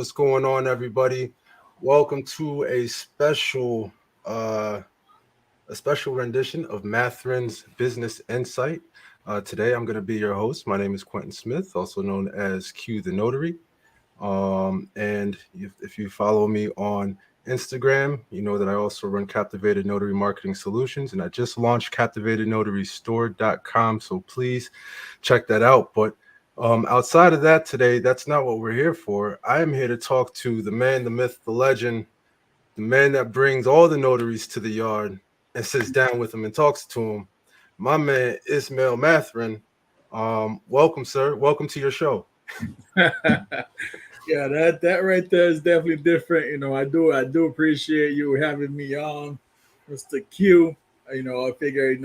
what's going on, everybody? Welcome to a special rendition of Matherin's Business Insight. Today, I'm going to be your host. My name is Quentin Smith, also known as Q the Notary. And if you follow me on Instagram, you know that I also run Captivated Notary Marketing Solutions, and I just launched CaptivatedNotaryStore.com. So please check that out. But outside of that, today, that's not what we're here for. I am here to talk to the man, the myth, the legend, the man that brings all the notaries to the yard and sits down with them and talks to them. My man, Ismail Matherin. Welcome, sir. Welcome to your show. Yeah, that right there is definitely different. I do appreciate you having me on, Mr. Q. I figure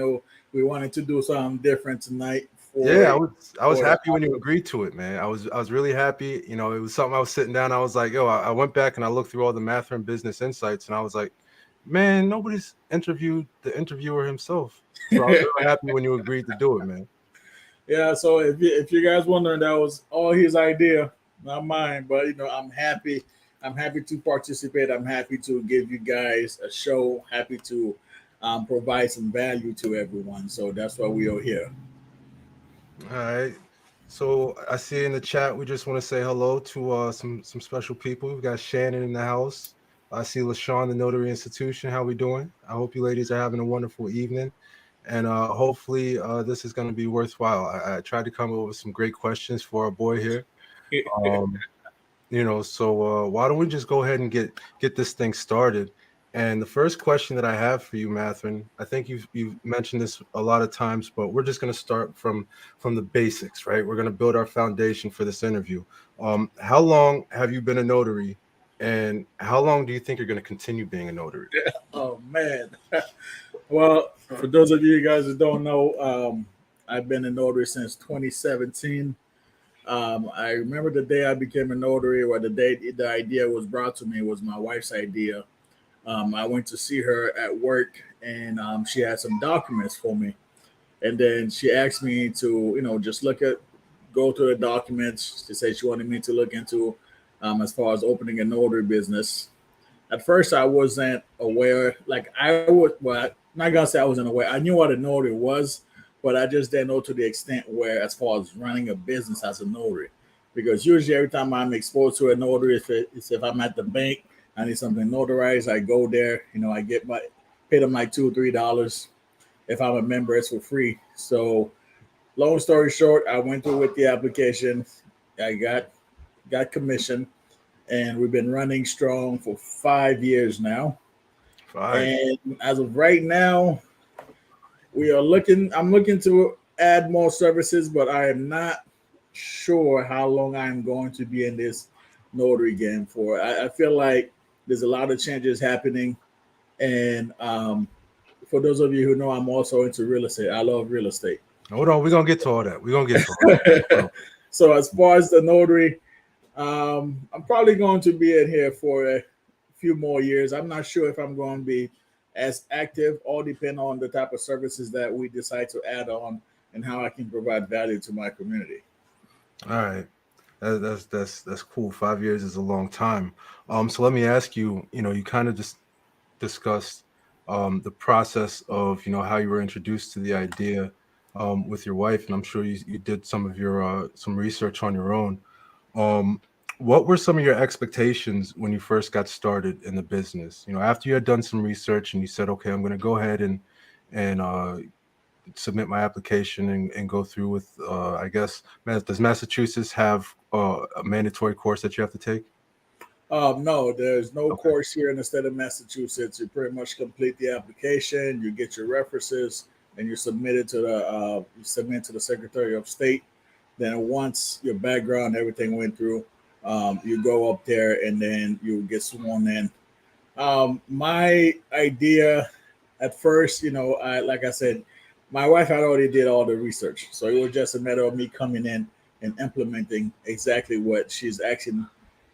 we wanted to do something different tonight Yeah, for I was for happy when you agreed to it, man. I was really happy. It was something I was sitting down. I was like, yo, I went back and I looked through all the Matherin business insights, and I was like, man, nobody's interviewed the interviewer himself. So I was really happy when you agreed to do it, man. yeah. So if you guys wondering, that was all his idea, not mine. But I'm happy. I'm happy to participate. I'm happy to give you guys a show. Happy to provide some value to everyone. So that's why we are here. All right. So I see in the chat we just want to say hello to some special people. We've got Shannon in the house. I see LaShawn, the Notary Institution. How we doing? I hope you ladies are having a wonderful evening. And hopefully this is going to be worthwhile. I tried to come up with some great questions for our boy here. Um, so why don't we just go ahead and get this thing started? And the first question that I have for you, Matherin, I think you've mentioned this a lot of times, but we're just going to start from the basics, right? We're going to build our foundation for this interview. How long have you been a notary, and how long do you think you're going to continue being a notary? Oh man. Well, for those of you guys that don't know, I've been a notary since 2017. I remember the day I became a notary, or the day the idea was brought to me was my wife's idea. I went to see her at work, and she had some documents for me, and then she asked me to, just go through the documents. She said she wanted me to look into, as far as opening a notary business. At first, I wasn't aware. Like I was, well, not gonna say I wasn't aware. I knew what a notary was, but I just didn't know to the extent where, as far as running a business as a notary, because usually every time I'm exposed to a notary, if I'm at the bank, I need something notarized, I go there. I get pay them like $2 or $3. If I'm a member, it's for free. So, long story short, I went through with the application. I got commission, and we've been running strong for 5 years now. 5. And as of right now, I'm looking to add more services, but I am not sure how long I'm going to be in this notary game for. I feel like there's a lot of changes happening. And for those of you who know, I'm also into real estate. I love real estate. Hold on, we're gonna get to all that. We're gonna get to all that. So, So as far as the notary, I'm probably going to be in here for a few more years. I'm not sure if I'm going to be as active, all depend on the type of services that we decide to add on and how I can provide value to my community. all right. That's cool. 5 years is a long time. So let me ask you. You kind of just discussed the process of how you were introduced to the idea with your wife, and I'm sure you did some of your some research on your own. Um, what were some of your expectations when you first got started in the business? After you had done some research and you said, okay, I'm going to go ahead and submit my application and go through with, I guess, does Massachusetts have a mandatory course that you have to take? No, there's no Okay. course here in the state of Massachusetts. You pretty much complete the application, you get your references, and you submit to the Secretary of State. Then once your background, everything went through, you go up there and then you get sworn in. My idea at first, like I said, my wife had already did all the research, so it was just a matter of me coming in and implementing exactly what she's actually,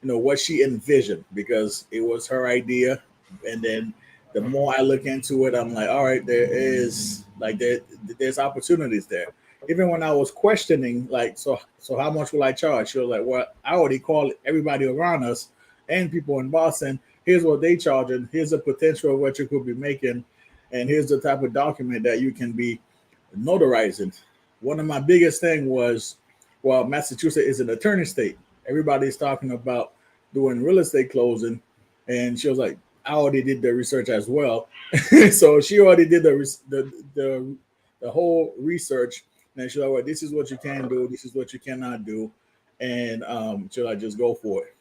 what she envisioned, because it was her idea. And then the more I look into it, I'm like, all right, there's opportunities there. even when I was questioning, like, so how much will I charge? She was like, well, I already called everybody around us and people in Boston. Here's what they charge, and here's the potential of what you could be making, and here's the type of document that you can be notarizing. One of my biggest thing was, well, Massachusetts is an attorney state. Everybody's talking about doing real estate closing, and she was like, I already did the research as well. So she already did the whole research, and she's like, well, this is what you can do, this is what you cannot do, and she'll like just go for it.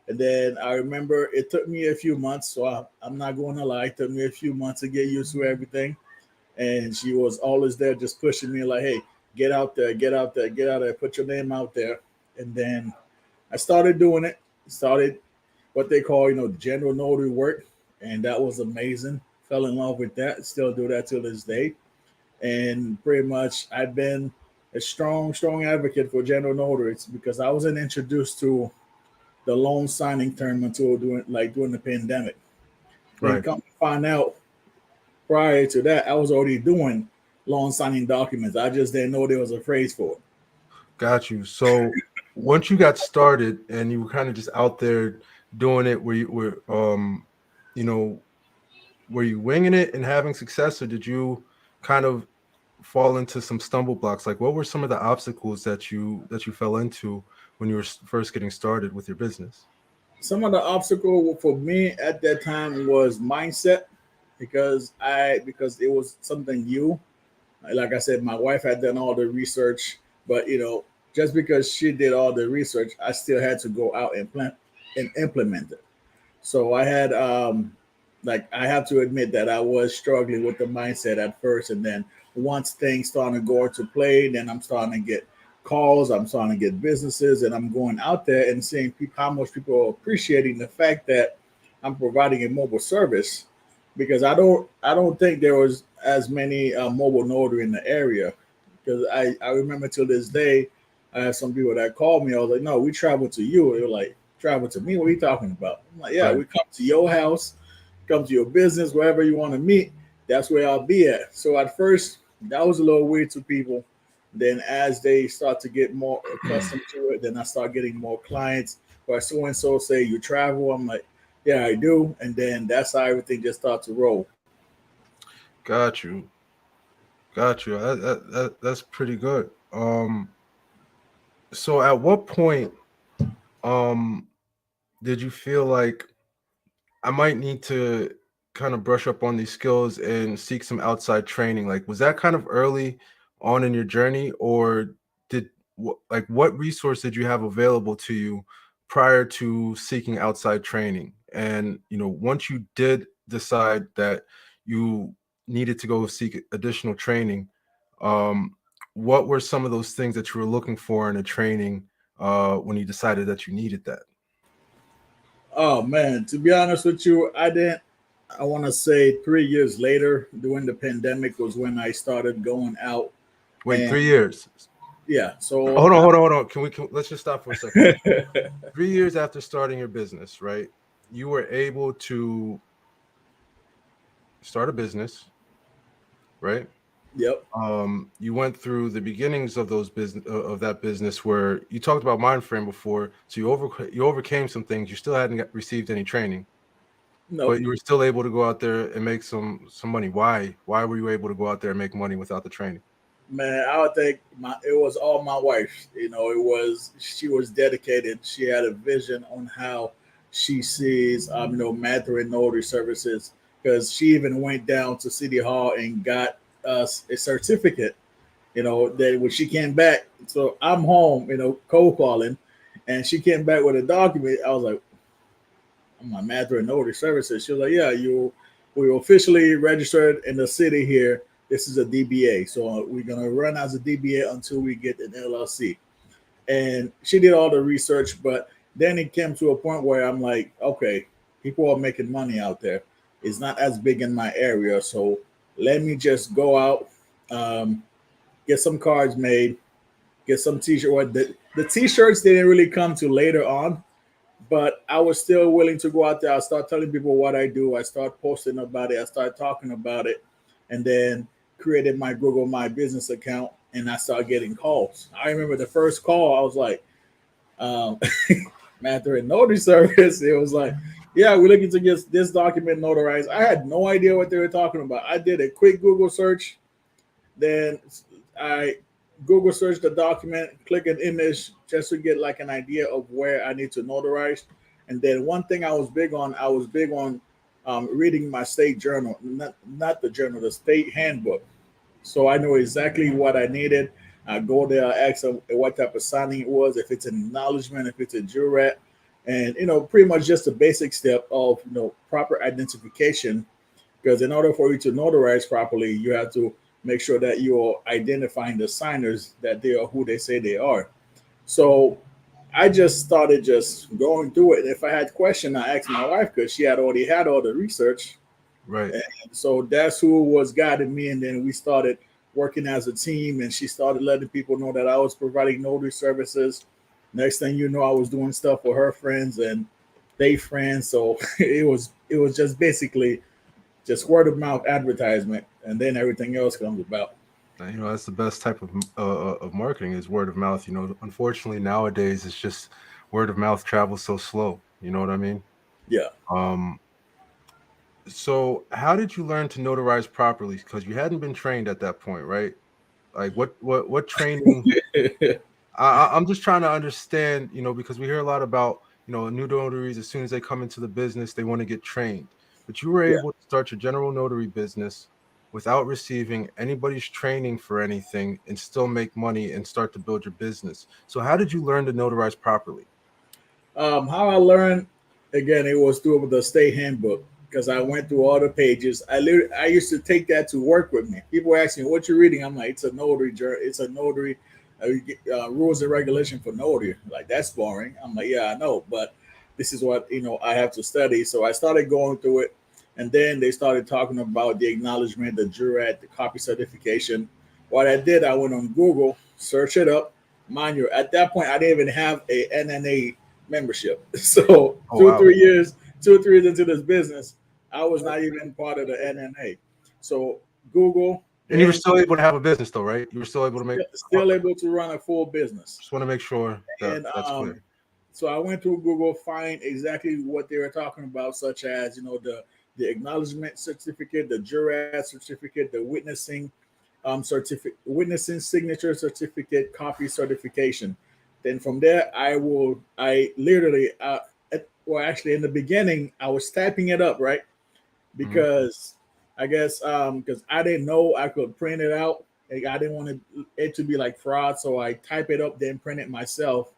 And then I remember it took me a few months, so I'm not going to lie, it took me a few months to get used to everything. And she was always there, just pushing me like, "Hey, get out there, get out there, get out there, put your name out there." And then I started doing it. Started what they call, general notary work, and that was amazing. Fell in love with that. Still do that till this day. And pretty much, I've been a strong, strong advocate for general notaries because I wasn't introduced to the loan signing term until during the pandemic. Then Right. come to find out, prior to that, I was already doing loan signing documents. I just didn't know there was a phrase for it. Got you. So once you got started and you were kind of just out there doing it, where you were, you know, were you winging it and having success, or did you kind of fall into some stumble blocks? Like, what were some of the obstacles that you fell into when you were first getting started with your business? Some of the obstacle for me at that time was mindset because it was something new. Like I said, my wife had done all the research, but just because she did all the research, I still had to go out and implement it. So I had like I have to admit that I was struggling with the mindset at first, and then once things started to go into play, then I'm starting to get calls, I'm starting to get businesses, and I'm going out there and seeing how much people are appreciating the fact that I'm providing a mobile service because I don't think there was as many mobile notary in the area because I remember till this day I have some people that called me. I was like, no, we travel to you. They were like, travel to me? What are you talking about? I'm like, yeah, Right. we come to your house, come to your business, wherever you want to meet. That's where I'll be at. So at first, that was a little weird to people. Then as they start to get more accustomed to it, then I start getting more clients. Or so and so say you travel, I'm like, yeah, I do. And then that's how everything just starts to roll. Got you. Got you. That's pretty good. So at what point um did you feel like I might need to kind of brush up on these skills and seek some outside training? Like, was that kind of early on in your journey, or what resource did you have available to you prior to seeking outside training? And once you did decide that you needed to go seek additional training, um, what were some of those things that you were looking for in a training when you decided that you needed that? Oh man, to be honest with you, I didn't. I want to say 3 years later, during the pandemic, was when I started going out. Wait, And 3 years. yeah, so Hold on, hold on, hold on. Let's just stop for a second. 3 years after starting your business, right? You were able to start a business, right? yep, You went through the beginnings of those business of that business where you talked about mind frame before, so you overcame some things. You still hadn't received any training, no, but you were still able to go out there and make some money. Why were you able to go out there and make money without the training? man, I would think it was all my wife. She was dedicated. She had a vision on how she sees Mandarin notary services because she even went down to City Hall and got us a certificate. That when she came back, so I'm home, cold calling, and she came back with a document. I was like, I'm a Mandarin notary services. She was like, yeah, we officially registered in the city here. This is a DBA. So we're going to run as a DBA until we get an LLC. And she did all the research, but then it came to a point where I'm like, okay, people are making money out there. It's not as big in my area. So let me just go out, um, get some cards made, get some t-shirt. The t-shirts didn't really come to later on, but I was still willing to go out there. I start telling people what I do. I start posting about it. I start talking about it, and then created my Google My Business account and I started getting calls. I remember the first call, I was like, um, man, through a notary service, it was like, yeah, we're looking to get this document notarized. I had no idea what they were talking about. I did a quick Google search, then I Google searched the document, click an image just to get like an idea of where I need to notarize. And then one thing I was big on reading my state journal, not the journal, the state handbook. So I know exactly what I needed. I go there, I ask them what type of signing it was, if it's an acknowledgement, if it's a jurat, and pretty much just the basic step of proper identification. Because in order for you to notarize properly, you have to make sure that you're identifying the signers, that they are who they say they are. So I just started just going through it. If I had question, I asked my wife because she had already had all the research. Right. And so that's who was guiding me. And then we started working as a team, and she started letting people know that I was providing notary services. Next thing you know, I was doing stuff for her friends and they friends. So it was just basically just word of mouth advertisement, and then everything else comes about. That's the best type of marketing is word of mouth. Unfortunately nowadays it's just word of mouth travels so slow. You know what I mean? Yeah. Um, so how did you learn to notarize properly? Because you hadn't been trained at that point, right? Like what training? I'm just trying to understand, because we hear a lot about, new notaries. As soon as they come into the business, they want to get trained. But you were Yeah. able to start your general notary business without receiving anybody's training for anything and still make money and start to build your business. So how did you learn to notarize properly? How I learned, again, it was through the state handbook because I went through all the pages. I used to take that to work with me. People ask me, "What you're reading?" I'm like, "It's a notary. It's a notary rules and regulation for notary." Like that's boring. I'm like, "Yeah, I know, but this is what I have to study." So I started going through it, and then they started talking about the acknowledgement, the jurat, the copy certification. What I did, I went on Google, search it up. Mind you, at that point, I didn't even have a NNA membership. So Oh wow. 2 or 3 years into this business, I was not even part of the NNA. So Google, And you were then still able to have a business though, right? You were still able to make still able to run a full business. just want to make sure that And that's clear. so I went through Google, find exactly what they were talking about, such as the acknowledgement certificate, the jurat certificate, the witnessing signature certificate, copy certification. Then from there, I literally, well, actually, in the beginning, I was typing it up, right? Mhm. Because I guess because I didn't know I could print it out. Like, I didn't want it to be like fraud, so I type it up, then print it myself.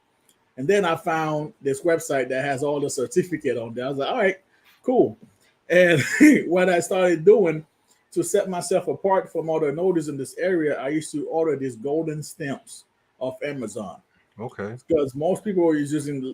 And then I found this website that has all the certificate on there. I was like, all right, cool. And what I started doing to set myself apart from other notaries in this area, I used to order these golden stamps off Amazon Okay. because most people was using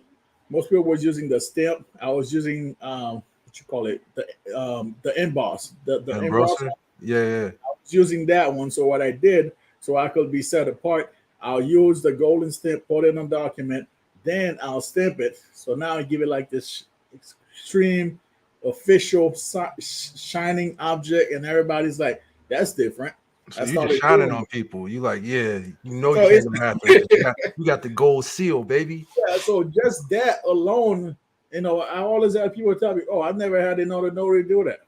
the stamp. I was using what you call it, the emboss, the And emboss. browser? Yeah. I was using that one. So what I did, so I could be set apart, I'll use the golden stamp, put it on document, then I'll stamp it. So now I give it like this extreme official shining object, and everybody's like, "That's different." So I you just started shining doing on it. people. You like, yeah, So you it's came to Mathers because you got the gold seal, baby. yeah, so just that alone, I always have people tell me, "Oh, I've never had another notary do that."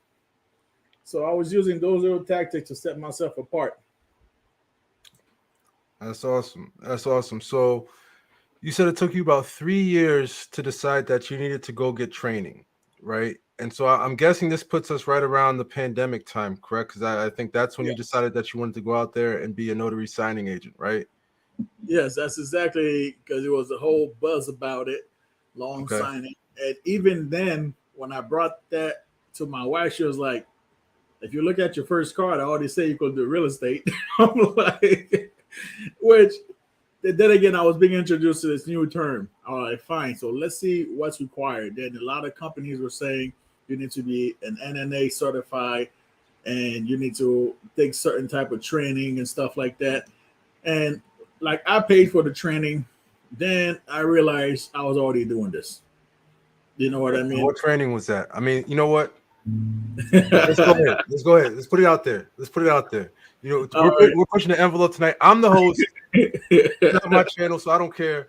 So I was using those little tactics to set myself apart. That's awesome. That's awesome. So you said it took you about 3 years to decide that you needed to go get training, right? And so I'm guessing this puts us right around the pandemic time, correct? Because I think that's when you Yes. decided that you wanted to go out there and be a notary signing agent, right? Yes, that's exactly because it was a whole buzz about it, long Okay. signing. And even then, when I brought that to my wife, she was like, if you look at your first card, I already say you could do real estate. I'm like, which then again, I was being introduced to this new term. All right, fine. So let's see what's required. Then a lot of companies were saying you need to be an NNA certified and you need to take certain type of training and stuff like that. And like I paid for the training, then I realized I was already doing this. You know what I And mean? what training was that? I mean, you know what? Let's go ahead. Let's go ahead. Let's put it out there. Let's put it out there. You know, All right. we're pushing the envelope tonight. I'm the host. It's not my channel, so I don't care.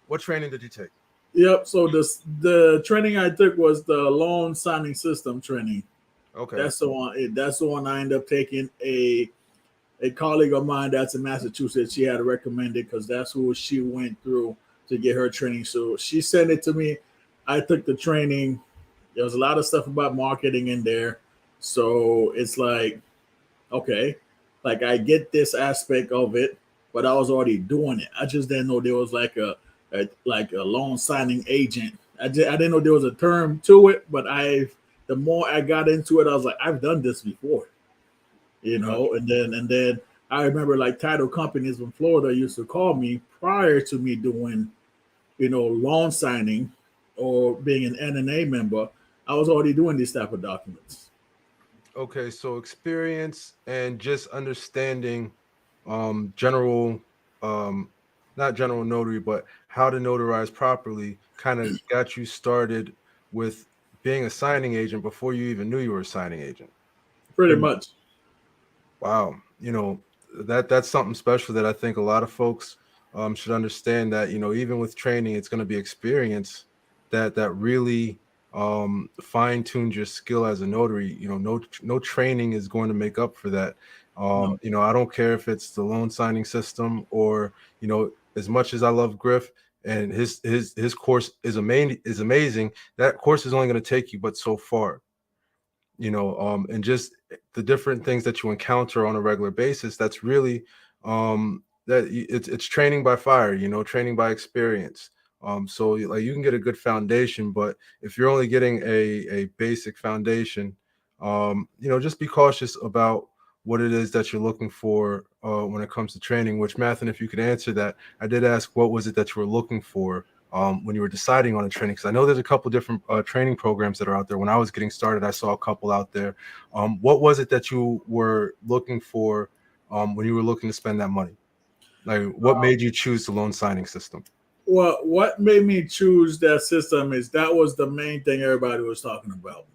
What training did you take? Yep. So the training I took was the loan signing system training. Okay. That's the one. That's the one I ended up taking. A colleague of mine that's in Massachusetts, she had recommended because that's who she went through to get her training. So she sent it to me. I took the training. There was a lot of stuff about marketing in there. So it's like, okay, like I get this aspect of it, but I was already doing it. I just didn't know there was like a loan signing agent. I didn't know there was a term to it, but the more I got into it, I was like, I've done this before, Gotcha. and then I remember like title companies from Florida used to call me prior to me doing, loan signing or being an NNA member. I was already doing these type of documents. Okay, so experience and just understanding general not general notary, but how to notarize properly kind of got you started with being a signing agent before you even knew you were a signing agent. Pretty Pretty much. Wow, that's something special that I think a lot of folks should understand that even with training, it's going to be experience that really fine tunes your skill as a notary. No training is going to make up for that. No. I don't care if it's the loan signing system or as much as I love Griff and his course is amazing. That course is only going to take you but so far. And just the different things that you encounter on a regular basis, that's really it's training by fire, training by experience. So like you can get a good foundation, but if you're only getting a basic foundation, just be cautious about what it is that you're looking for when it comes to training. Which, Mathen, if you could answer that, I did ask what was it that you were looking for when you were deciding on a training, because I know there's a couple different training programs that are out there. When I was getting started, I saw a couple out there. What was it that you were looking for when you were looking to spend that money? Like, what made you choose the loan signing system? Well, what made me choose that system is that was the main thing everybody was talking about.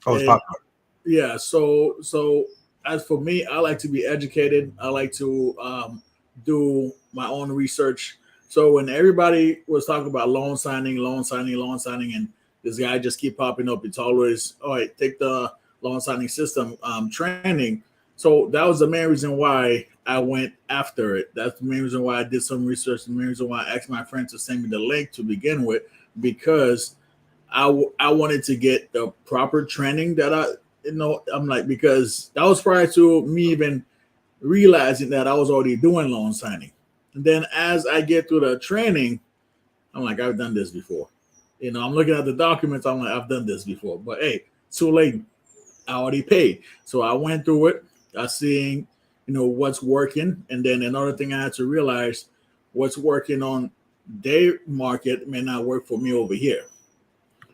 Oh, it's And popular. yeah, so as for me, I like to be educated. I like to do my own research. So when everybody was talking about loan signing, loan signing, loan signing, and this guy just keep popping up, it's always, all right, take the loan signing system training. So that was the main reason why I went after it. That's the main reason why I did some research. The main reason why I asked my friend to send me the link to begin with, because I wanted to get the proper training that I'm like, because that was prior to me even realizing that I was already doing loan signing. And then as I get through the training, I'm like, I've done this before. I'm looking at the documents. I'm like, I've done this before. But hey, too late. I already paid. So I went through it. I seen, what's working. And then another thing I had to realize, what's working on their market may not work for me over here.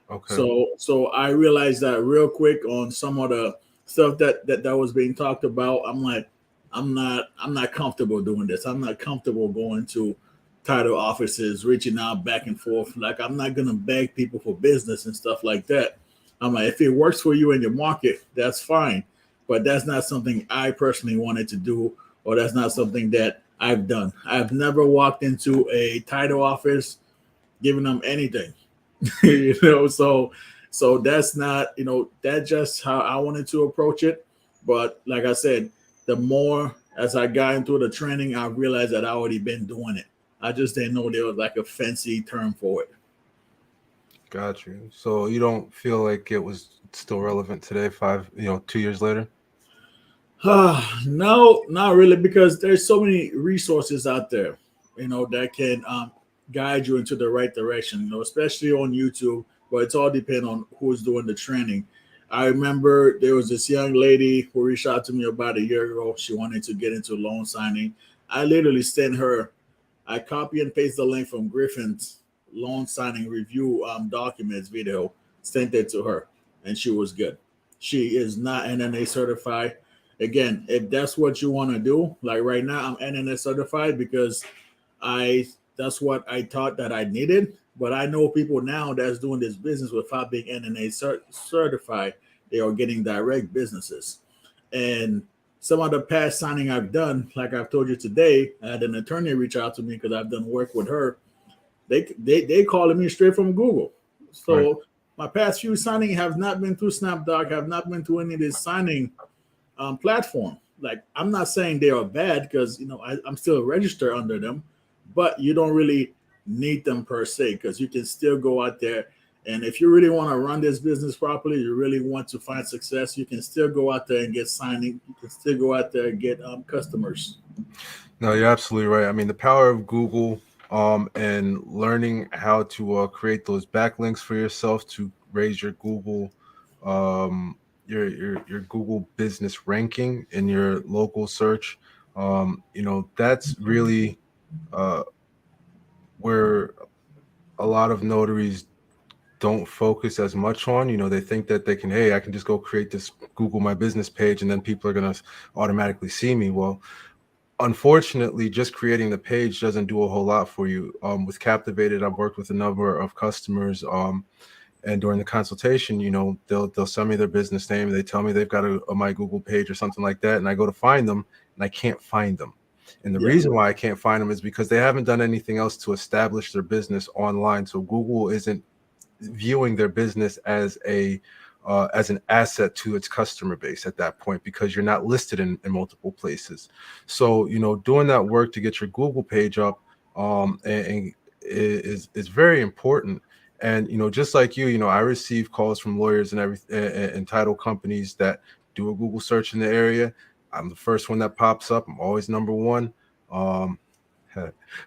Okay. So I realized that real quick on some of the stuff that was being talked about. I'm like, I'm not comfortable doing this. I'm not comfortable going to title offices, reaching out back and forth. Like, I'm not gonna beg people for business and stuff like that. I'm like, if it works for you in your market, that's fine. But that's not something I personally wanted to do, or that's not something that I've done. I've never walked into a title office giving them anything. So that's not, that's just how I wanted to approach it. But like I said, the more as I got into the training, I realized that I already been doing it. I just didn't know there was like a fancy term for it. Got you. So you don't feel like it was still relevant today, 2 years later? No, not really, because there's so many resources out there, that can guide you into the right direction. Especially on YouTube, but it's all depend on who's doing the training. I remember there was this young lady who reached out to me about a year ago. She wanted to get into loan signing. I literally sent her. I copy and paste the link from Griffin's loan signing review documents video, sent it to her, and she was good. She is not NNA certified. Again, if that's what you want to do, like right now, I'm NNA certified because I that's what I thought that I needed. But I know people now that's doing this business without being NNA certified, they are getting direct businesses. And some of the past signing I've done, like I've told you today, I had an attorney reach out to me because I've done work with her. They calling me straight from Google. Right. So my past few signing have not been through SnapDoc, have not been through any of this signing platform. Like, I'm not saying they are bad because I'm still registered under them, but you don't really need them per se because you can still go out there. And if you really want to run this business properly, you really want to find success, you can still go out there and get signing. You can still go out there and get customers. No, you're absolutely right. I mean, the power of Google, and learning how to create those backlinks for yourself to raise your Google, your Google business ranking in your local search. That's really uh, where a lot of notaries don't focus as much on. They think that they can, hey, I can just go create this Google My Business page and then people are going to automatically see me. Well, unfortunately, just creating the page doesn't do a whole lot for you. With Captivated, I've worked with a number of customers, and during the consultation, they'll send me their business name. They tell me they've got a My Google page or something like that, and I go to find them, and I can't find them. And the Yeah. reason why I can't find them is because they haven't done anything else to establish their business online. So Google isn't viewing their business as an asset to its customer base at that point, because you're not listed in multiple places. So doing that work to get your Google page up, and is very important. And just like I receive calls from lawyers and and title companies that do a Google search in the area. I'm the first one that pops up. I'm always number one. um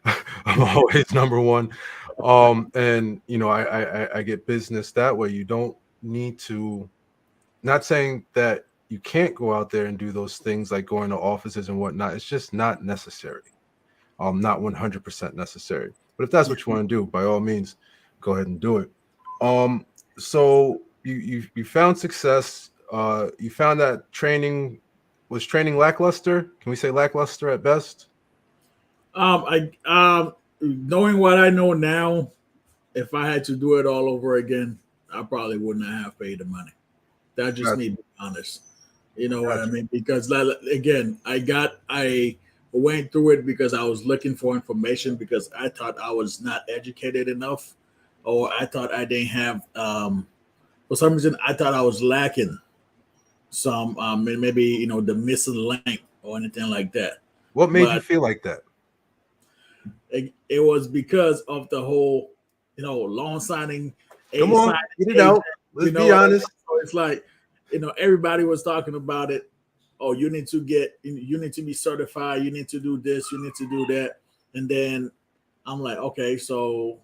I'm always number one. And I get business that way. You don't need to, not saying that you can't go out there and do those things like going to offices and whatnot. It's just not necessary. Not 100% necessary. But if that's what you want to do, by all means, go ahead and do it. So you found success. You found that training lackluster. Can we say lackluster at best? I knowing what I know now, if I had to do it all over again, I probably wouldn't have paid the money. That's just me Gotcha. being honest. You know what I Gotcha. mean? Because again, I went through it because I was looking for information because I thought I was not educated enough, or I thought I didn't have for some reason I thought I was lacking some maybe the missing link or anything like that. What made you But feel like that? it was because of the whole loan signing, Come a on, signing get it agent. out. Let's be honest. So it's like everybody was talking about it. Oh, you need to be certified, you need to do this, you need to do that. And then I'm like, okay, so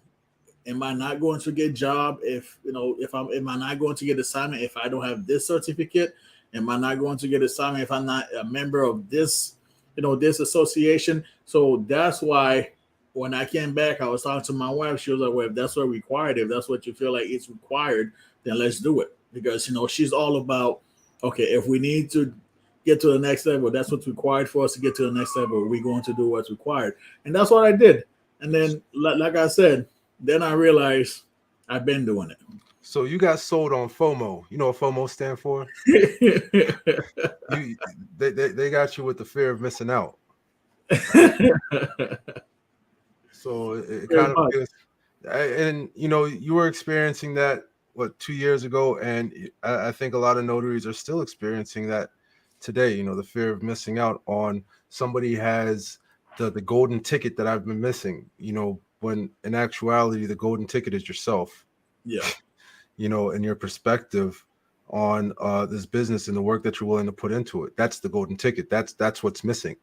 am I not going to get job if am I not going to get assignment if I don't have this certificate? Am I not going to get assignment if I'm not a member of this this association? So that's why when I came back, I was talking to my wife. She was like, well, if that's what required, if that's what you feel like it's required, then let's do it. Because she's all about, okay, if we need to get to the next level, that's what's required for us to get to the next level. We're going to do what's required. And that's what I did. And then, like I said, then I realized I've been doing So you got sold on FOMO. You know what FOMO stand for? it. You they got you with the fear of missing out. So it Very kind of much. feels, and you were experiencing that what 2 years ago, and I think a lot of notaries are still experiencing that today. The fear of missing out on somebody has the golden ticket that I've been missing. When in actuality the golden ticket is yourself. Yeah. And your perspective on this business and the work that you're willing to put into it. That's the golden ticket. That's what's missing.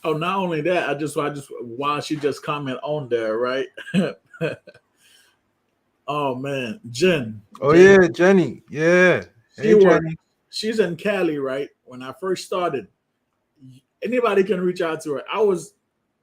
Oh, not only that, I just while she just comment on there, right? Oh man, Oh Jen, yeah, Jenny. Yeah. she Hey worked. Jenny. She's in Cali, right? When I first started, anybody can reach out to her. I was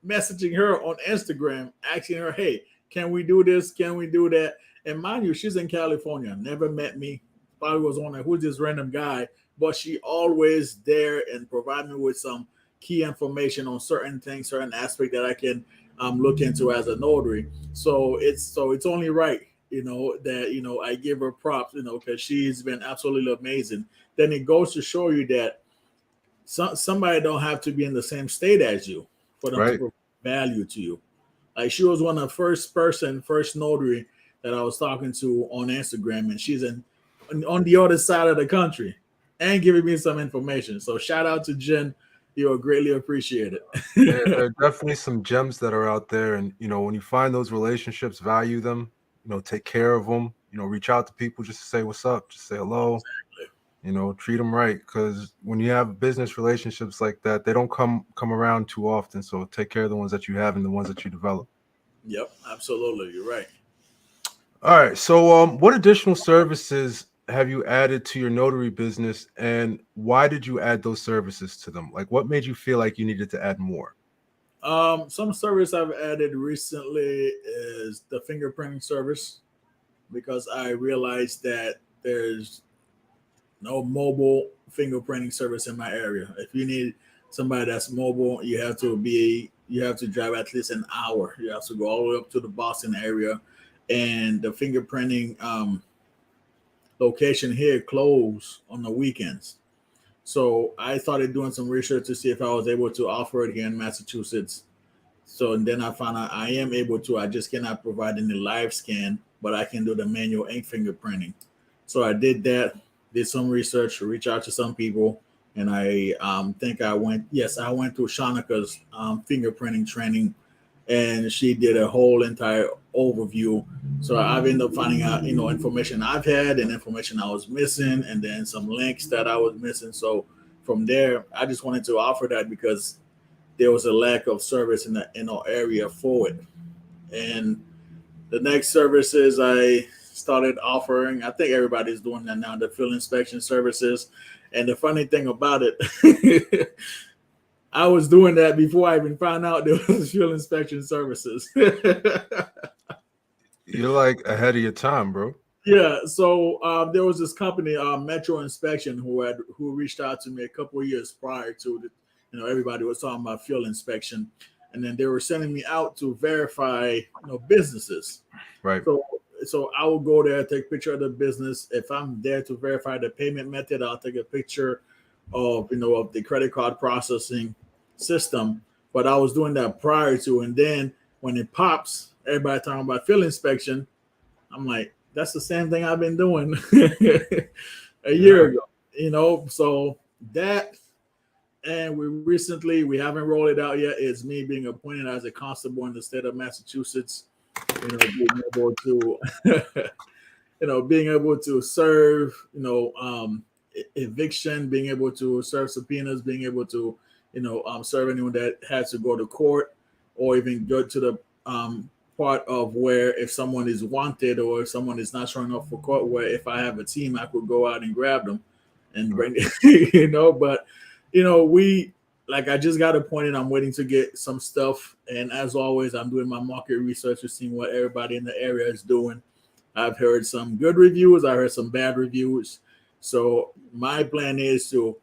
messaging her on Instagram, asking her, "Hey, can we do this? Can we do that?" And mind you, she's in California. Never met me. Probably was wondering who's this random guy, but she always there and provide me with some key information on certain things, certain aspect that I can look into as a notary. So it's only right. that I give her props, because she's been absolutely amazing. Then it goes to show you that somebody don't have to be in the same state as you for them to Right. provide value to you. Like she was one of the first notary that I was talking to on Instagram, and she's on the other side of the country and giving me some information. So shout out to Jen. You are greatly appreciated. There are definitely some gems that are out there, and when you find those relationships, value them. Take care of them. Reach out to people just to say what's up, just say hello. Treat them right, because when you have business relationships like that, they don't come around too often. So take care of the ones that you have and the ones that you develop. Yep, absolutely. You're right. All right. So, what additional services have you added to your notary business, and why did you add those services to them? Like, what made you feel like you needed to add more? Some service I've added recently is the fingerprinting service because I realized that there's no mobile fingerprinting service in my area. If you need somebody that's mobile, you have to drive at least an hour. You have to go all the way up to the Boston area, and the fingerprinting location here closed on the weekends. So I started doing some research to see if I was able to offer it here in Massachusetts. So and then I found out I am able to. I just cannot provide any live scan, but I can do the manual ink fingerprinting. So I did that, did some research, reach out to some people, and I think I went. Yes, I went to Shanika's fingerprinting training, and she did a whole entire overview. So I've ended up finding out, information I've had and information I was missing, and then some links that I was missing. So from there, I just wanted to offer that because there was a lack of service in the area for it. And the next services I started offering, I think everybody's doing that now, the field inspection services. And the funny thing about it, I was doing that before I even found out there was field inspection services. You're like ahead of your time, bro. Yeah, so there was this company, Metro Inspection, who reached out to me a couple of years prior to the, everybody was talking about field inspection, and then they were sending me out to verify, businesses. Right. So I will go there, take a picture of the business. If I'm there to verify the payment method, I'll take a picture of the credit card processing system. But I was doing that prior to, and then when it pops, everybody talking about field inspection. I'm like, that's the same thing I've been doing a year ago, So that, and we haven't rolled it out yet. Is me being appointed as a constable in the state of Massachusetts. Being able to, being able to serve, eviction, being able to serve subpoenas, being able to, serve anyone that has to go to court, or even go to the part of where if someone is wanted or if someone is not showing up for court, where if I have a team, I could go out and grab them and bring it, but we, like, I just got appointed. I'm waiting to get some stuff. And as always, I'm doing my market research to see what everybody in the area is doing. I've heard some good reviews. I heard some bad reviews. So my plan is to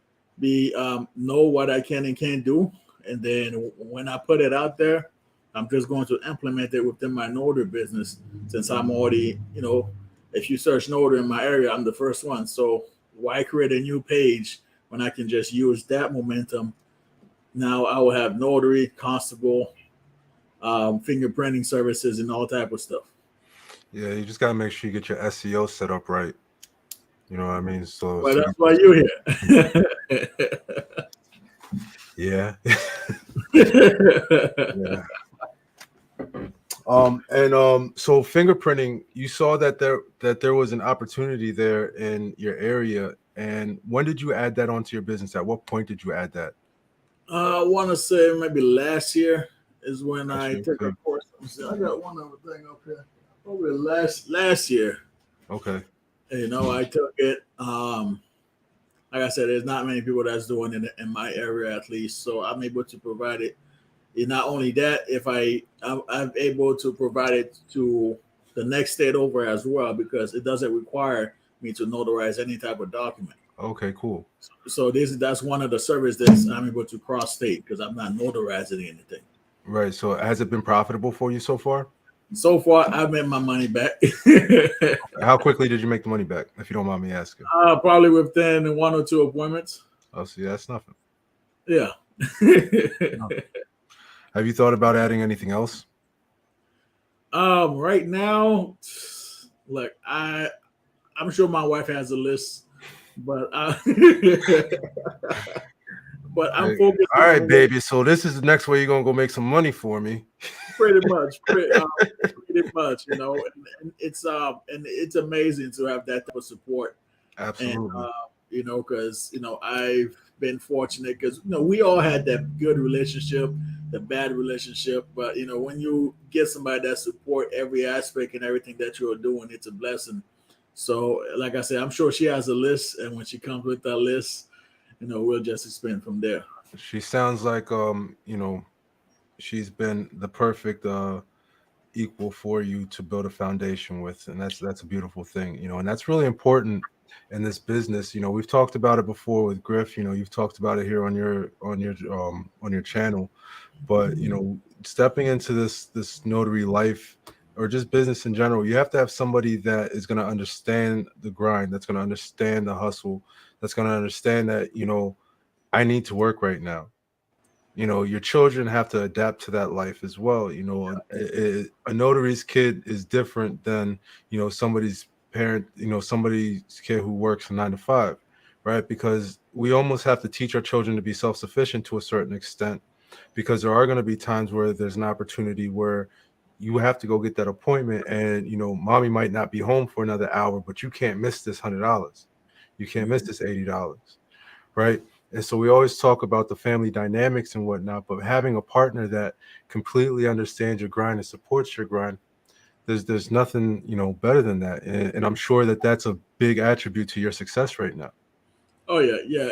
know what I can and can't do. And then when I put it out there, I'm just going to implement it within my notary business, since I'm already, if you search notary in my area, I'm the first one. So why create a new page when I can just use that momentum? Now I will have notary, constable, fingerprinting services, and all type of stuff. Yeah, you just gotta make sure you get your SEO set up right. You know what I mean? So That's why you're here. Yeah. Yeah. So fingerprinting, you saw that there was an opportunity there in your area. And when did you add that onto your business? At what point did you add that? I want to say maybe last year is when I took a course. I got one other thing up here. Probably last year. Okay. I took it. Like I said, there's not many people that's doing it in my area, at least. So I'm able to provide it. And not only that, if I'm able to provide it to the next state over as well, because it doesn't require me to notarize any type of document. Okay, cool. So that's one of the services I'm able to cross state because I'm not notarizing anything. Right. So has it been profitable for you so far? So far, I've made my money back. How quickly did you make the money back, if you don't mind me asking? Probably within 1 or 2 appointments. Oh, see, that's nothing. Yeah. Have you thought about adding anything else? Right now, look, I'm sure my wife has a list, but but I'm Hey, focusing all right, on baby. So this is the next way you're gonna go make some money for me. pretty much, pretty much, and it's amazing to have that type of support, and Absolutely. because I've been fortunate because we all had that good relationship, the bad relationship, but when you get somebody that support every aspect and everything that you're doing, it's a blessing. So, like I said, I'm sure she has a list, and when she comes with that list, we'll just expand from there. She sounds like she's been the perfect equal for you to build a foundation with, and that's a beautiful thing, and that's really important in this business. We've talked about it before with Griff. You've talked about it here on your channel, but stepping into this notary life or just business in general, you have to have somebody that is going to understand the grind, that's going to understand the hustle, that's going to understand that I need to work right now. Your children have to adapt to that life as well. A notary's kid is different than somebody's parent, somebody's kid who works a 9 to 5, right? Because we almost have to teach our children to be self-sufficient to a certain extent, because there are going to be times where there's an opportunity where you have to go get that appointment, and mommy might not be home for another hour, but you can't miss this $100, you can't miss this $80, right? And so we always talk about the family dynamics and whatnot, but having a partner that completely understands your grind and supports your grind, there's nothing better than that. And I'm sure that that's a big attribute to your success right now. Oh yeah, yeah.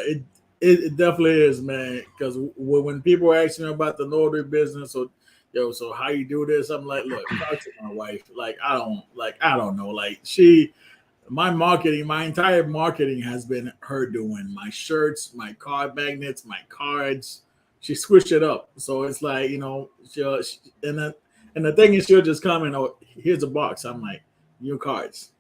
It definitely is, man. Because when people ask me about the notary business, or so how you do this, I'm like, look, talk to my wife. I don't know. My entire marketing has been her doing my shirts, my card magnets, my cards. She switched it up, so it's like and the thing is, she'll just come and here's a box. I'm like, your cards,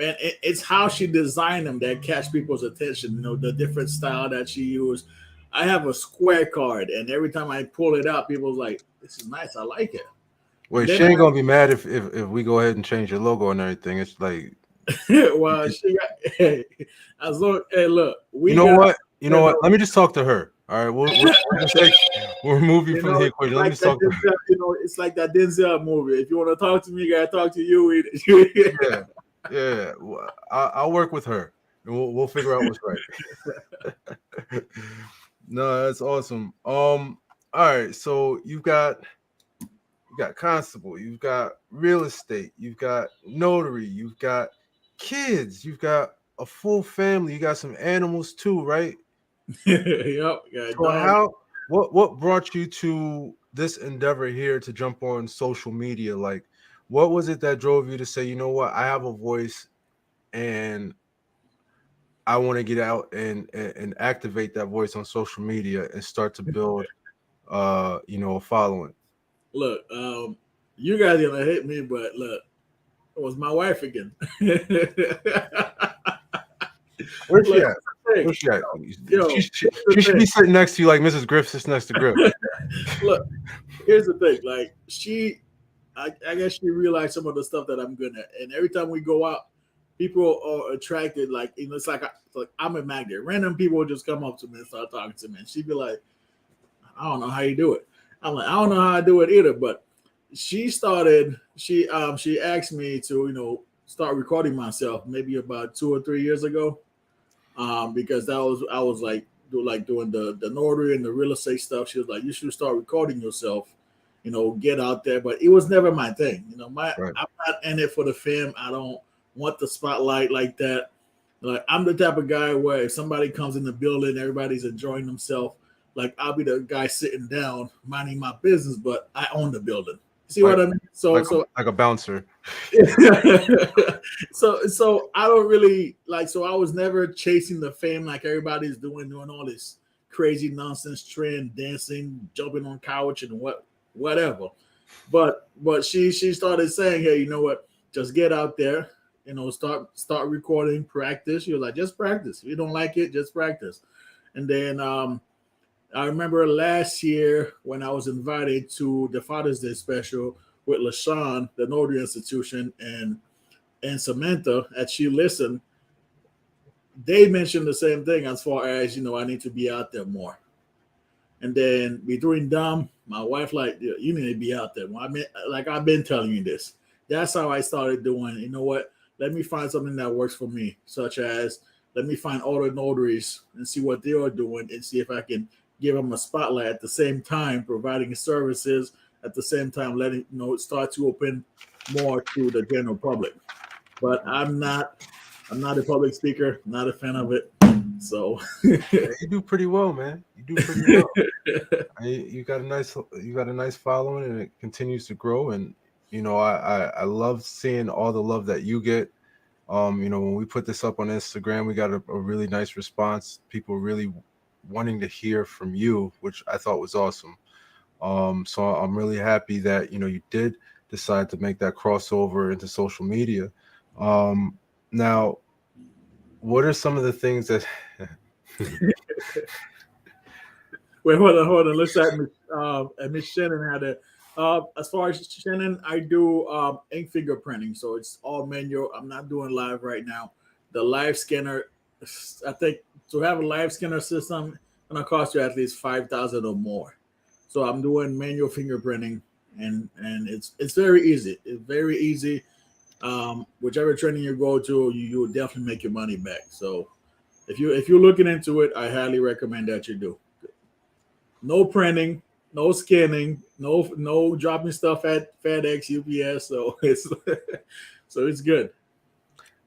and it's how she designed them that catch people's attention. The different style that she used. I have a square card, and every time I pull it out, people's like, this is nice. I like it. And Wait, then she ain't gonna be mad if we go ahead and change your logo and everything. It's like, well, she got hey, as long hey, look, you we know got what? You know what? Let me just talk to her. All right, we'll just take, we'll remove you from the it's equation. Let me like just that talk to her. Denzel, it's like that Denzel movie. If you want to talk to me, you gotta talk to you. Yeah, yeah. I'll work with her, and we'll figure out what's right. No, that's awesome. All right. So you got constable, you've got real estate, you've got notary, you've got kids, you've got a full family, you got some animals too, right? Yep, got a So dog. what brought you to this endeavor here to jump on social media? Like, what was it that drove you to say, you know what, I have a voice and I want to get out and activate that voice on social media and start to build a following? Look, you guys gonna hate me, but look, it was my wife again. Look, Where's she here's at? the thing. Where's she at? Yo, here's the She should thing. be sitting next to you like Mrs. Griff sits next to Griff. Look, here's the thing. Like I guess she realized some of the stuff that I'm good at, and every time we go out, people are attracted. Like it's like I'm a magnet. Random people will just come up to me and start talking to me, and she'd be like, "I don't know how you do it." I'm like, "I don't know how I do it either." But she started. She asked me to start recording myself maybe about 2 or 3 years ago, because that was I was like doing the notary and the real estate stuff. She was like, you should start recording yourself, get out there. But it was never my thing. Right. I'm not in it for the fame. I don't want the spotlight like that. Like I'm the type of guy where if somebody comes in the building, everybody's enjoying themselves. Like I'll be the guy sitting down, minding my business, but I own the building. See Like what I mean? So like a bouncer. so I don't really like. So I was never chasing the fame like everybody's doing all this crazy nonsense trend, dancing, jumping on couch, and whatever. But she started saying, hey, you know what? Just get out there, start recording, practice. You're like, just practice. If you don't like it, just practice. And then I remember last year when I was invited to the Father's Day special with LaShawn, the Notary Institution, and Samantha, as she listened, they mentioned the same thing as far as, I need to be out there more. And then between them, my wife, like, you need to be out there. Well, I mean, like I've been telling you this. That's how I started doing. You know what? Let me find something that works for me, such as let me find other notaries and see what they are doing and see if I can give them a spotlight at the same time, providing services at the same time, letting start to open more to the general public. But I'm not a public speaker, not a fan of it. So Yeah, you do pretty well, man. You do pretty well. You got a nice following, and it continues to grow. And I love seeing all the love that you get. When we put this up on Instagram, we got a really nice response. People really wanting to hear from you, which I thought was awesome. So I'm really happy that you did decide to make that crossover into social media. Now, what are some of the things that wait, hold on. Let's at Miss Shannon had it. As far as Shannon, I do ink fingerprinting, so it's all manual. I'm not doing live right now. The live scanner, I think, to have a live scanner system, gonna cost you at least 5,000 or more. So I'm doing manual fingerprinting, and it's very easy. It's very easy. Whichever training you go to, you will definitely make your money back. So if you're looking into it, I highly recommend that you do. No printing, no scanning, no dropping stuff at FedEx, UPS. So it's good.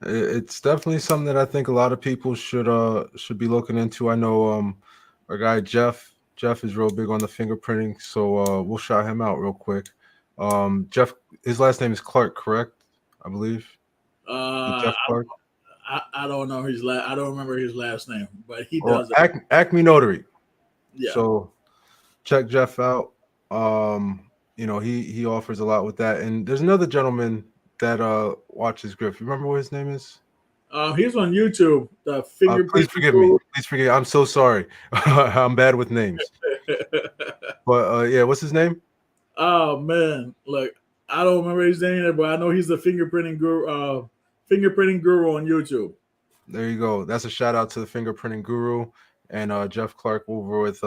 it's definitely something that I think a lot of people should be looking into. I know our guy Jeff is real big on the fingerprinting, so we'll shout him out real quick. Jeff, his last name is Clark, correct? I believe. Uh, Jeff Clark I don't know his last. I don't remember his last name, but he or does it. Acme Notary. Yeah. So check Jeff out. He offers a lot with that. And there's another gentleman that watches Griff. You remember what his name is? He's on YouTube. The Please fingerprint forgive me. guru. Please forgive. I'm so sorry. I'm bad with names. But yeah, what's his name? Oh man, look, I don't remember his name, but I know he's the fingerprinting guru. Fingerprinting guru on YouTube. There you go. That's a shout out to the fingerprinting guru and Jeff Clark over with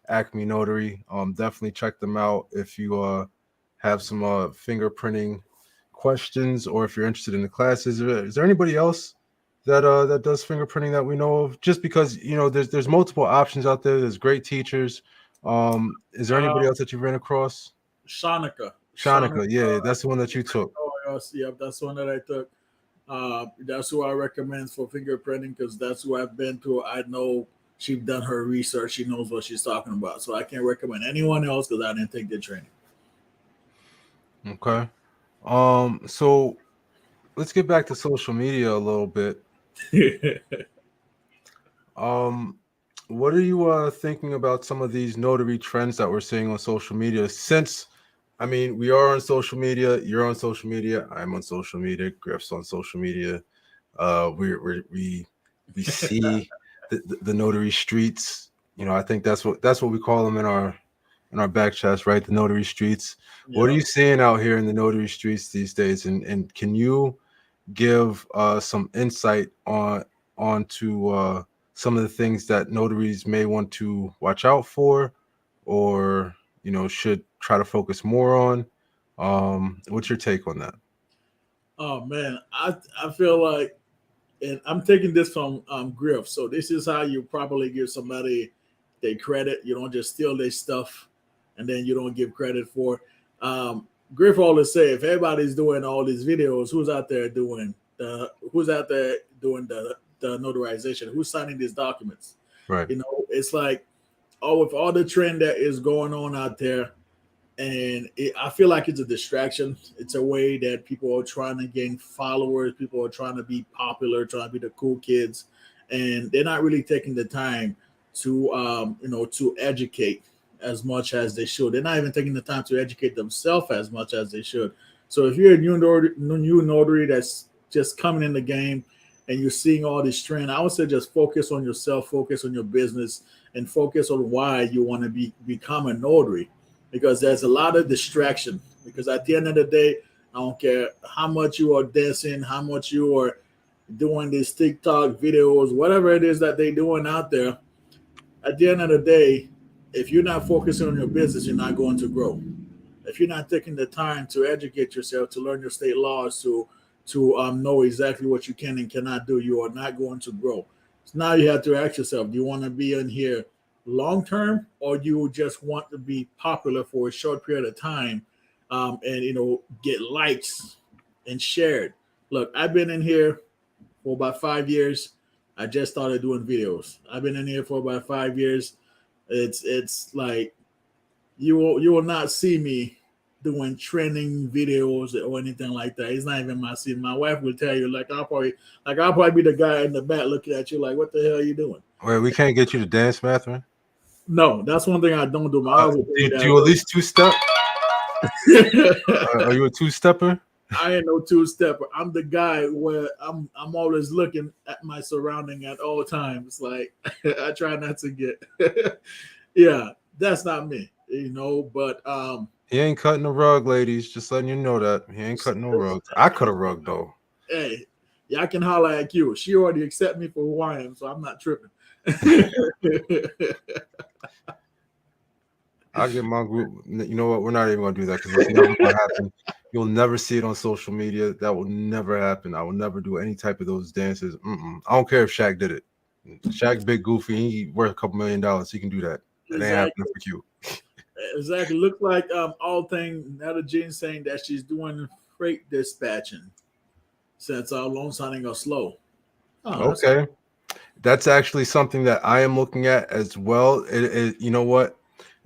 Acme Notary. Definitely check them out if you have some fingerprinting questions or if you're interested in the classes. Is there anybody else that does fingerprinting that we know of? Just because there's multiple options out there. There's great teachers. Is there Uh, anybody else that you ran across? Shanika. Shanika, yeah, that's the one that you took. Oh, yes, yep, that's one that I took. That's who I recommend for fingerprinting because that's who I've been to. I know she's done her research. She knows what she's talking about. So I can't recommend anyone else because I didn't take the training. Okay. So let's get back to social media a little bit. What are you thinking about some of these notary trends that we're seeing on social media? Since, I mean, we are on social media, you're on social media, I'm on social media, Griff's on social media. We see the notary streets. I think that's what we call them in our back chats, right? The notary streets. What are Yeah. you seeing out here in the notary streets these days? And can you give some insight onto some of the things that notaries may want to watch out for, or should try to focus more on? What's your take on that? Oh man, I feel like, and I'm taking this from Griff. So this is how you properly give somebody their credit. You don't just steal their stuff, and then you don't give credit for. Griff always say, if everybody's doing all these videos, who's out there doing the notarization? Who's signing these documents? Right. It's like, with all the trend that is going on out there, and I feel like it's a distraction. It's a way that people are trying to gain followers. People are trying to be popular, trying to be the cool kids, and they're not really taking the time to to educate as much as they should. They're not even taking the time to educate themselves as much as they should. So if you're a new notary that's just coming in the game and you're seeing all this trend, I would say just focus on yourself, focus on your business, and focus on why you want to become a notary, because there's a lot of distraction. Because at the end of the day, I don't care how much you are dancing, how much you are doing these TikTok videos, whatever it is that they're doing out there. At the end of the day, if you're not focusing on your business, you're not going to grow. If you're not taking the time to educate yourself, to learn your state laws, to know exactly what you can and cannot do, you are not going to grow. So now you have to ask yourself: do you want to be in here long term, or do you just want to be popular for a short period of time, and get likes and shared? Look, I've been in here for about 5 years. I just started doing videos. I've been in here for about 5 years. It's like you will not see me doing trending videos or anything like that. It's not even my scene. My wife will tell you, I'll probably be the guy in the back looking at you like, what the hell are you doing? Wait, we can't get you to dance, Matthew? No, that's one thing I don't do. My wife will tell you Do you at least two-step? that. Are you a two-stepper? I ain't no two-stepper. I'm the guy where I'm always looking at my surrounding at all times. Like I try not to get yeah, that's not me, but He ain't cutting the rug, ladies. Just letting you know that. He ain't cutting no rugs. I cut a rug, though. hey, y'all can holler at you. She already accept me for who I am, so I'm not tripping. I'll get my group. You know what? We're not even going to do that because it's never going to happen. You'll never see it on social media. That will never happen. I will never do any type of those dances. I don't care if Shaq did it. Shaq big goofy. He worth a couple $1 million. He can do that. It ain't happening for you. Exactly. Looks like all thing Netta Jean saying that she's doing freight dispatching since our loan signing are slow. Oh, Okay. That's actually something that I am looking at as well. You know what?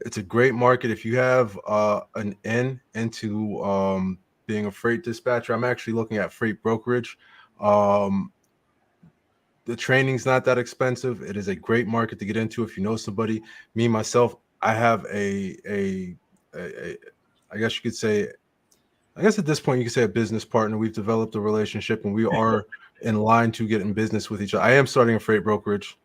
It's a great market if you have an into being a freight dispatcher. I'm actually looking at freight brokerage. The training's not that expensive. It is a great market to get into if you know somebody. Me myself, I have a I guess you could say, I guess at this point you could say a business partner. We've developed a relationship and we are in line to get in business with each other. I am starting a freight brokerage.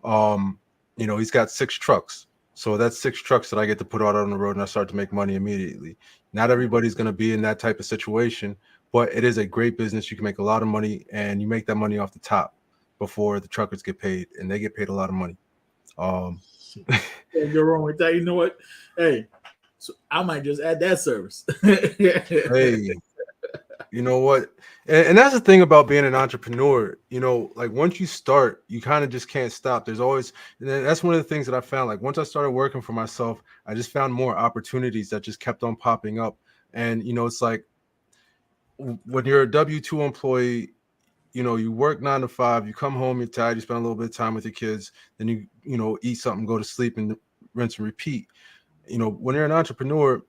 He's got 6 trucks. So that's 6 trucks that I get to put out on the road and I start to make money immediately. Not everybody's going to be in that type of situation, but it is a great business. You can make a lot of money and you make that money off the top before the truckers get paid, and they get paid a lot of money. Can't go wrong with that. You know what? Hey, so I might just add that service. Hey, you know what? And that's the thing about being an entrepreneur. Like once you start, you kind of just can't stop. There's always, and that's one of the things that I found. Like once I started working for myself, I just found more opportunities that just kept on popping up. And it's like when you're a W-2 employee, you work 9 to 5, you come home, you're tired, you spend a little bit of time with your kids, then you eat something, go to sleep, and rinse and repeat. When you're an entrepreneur,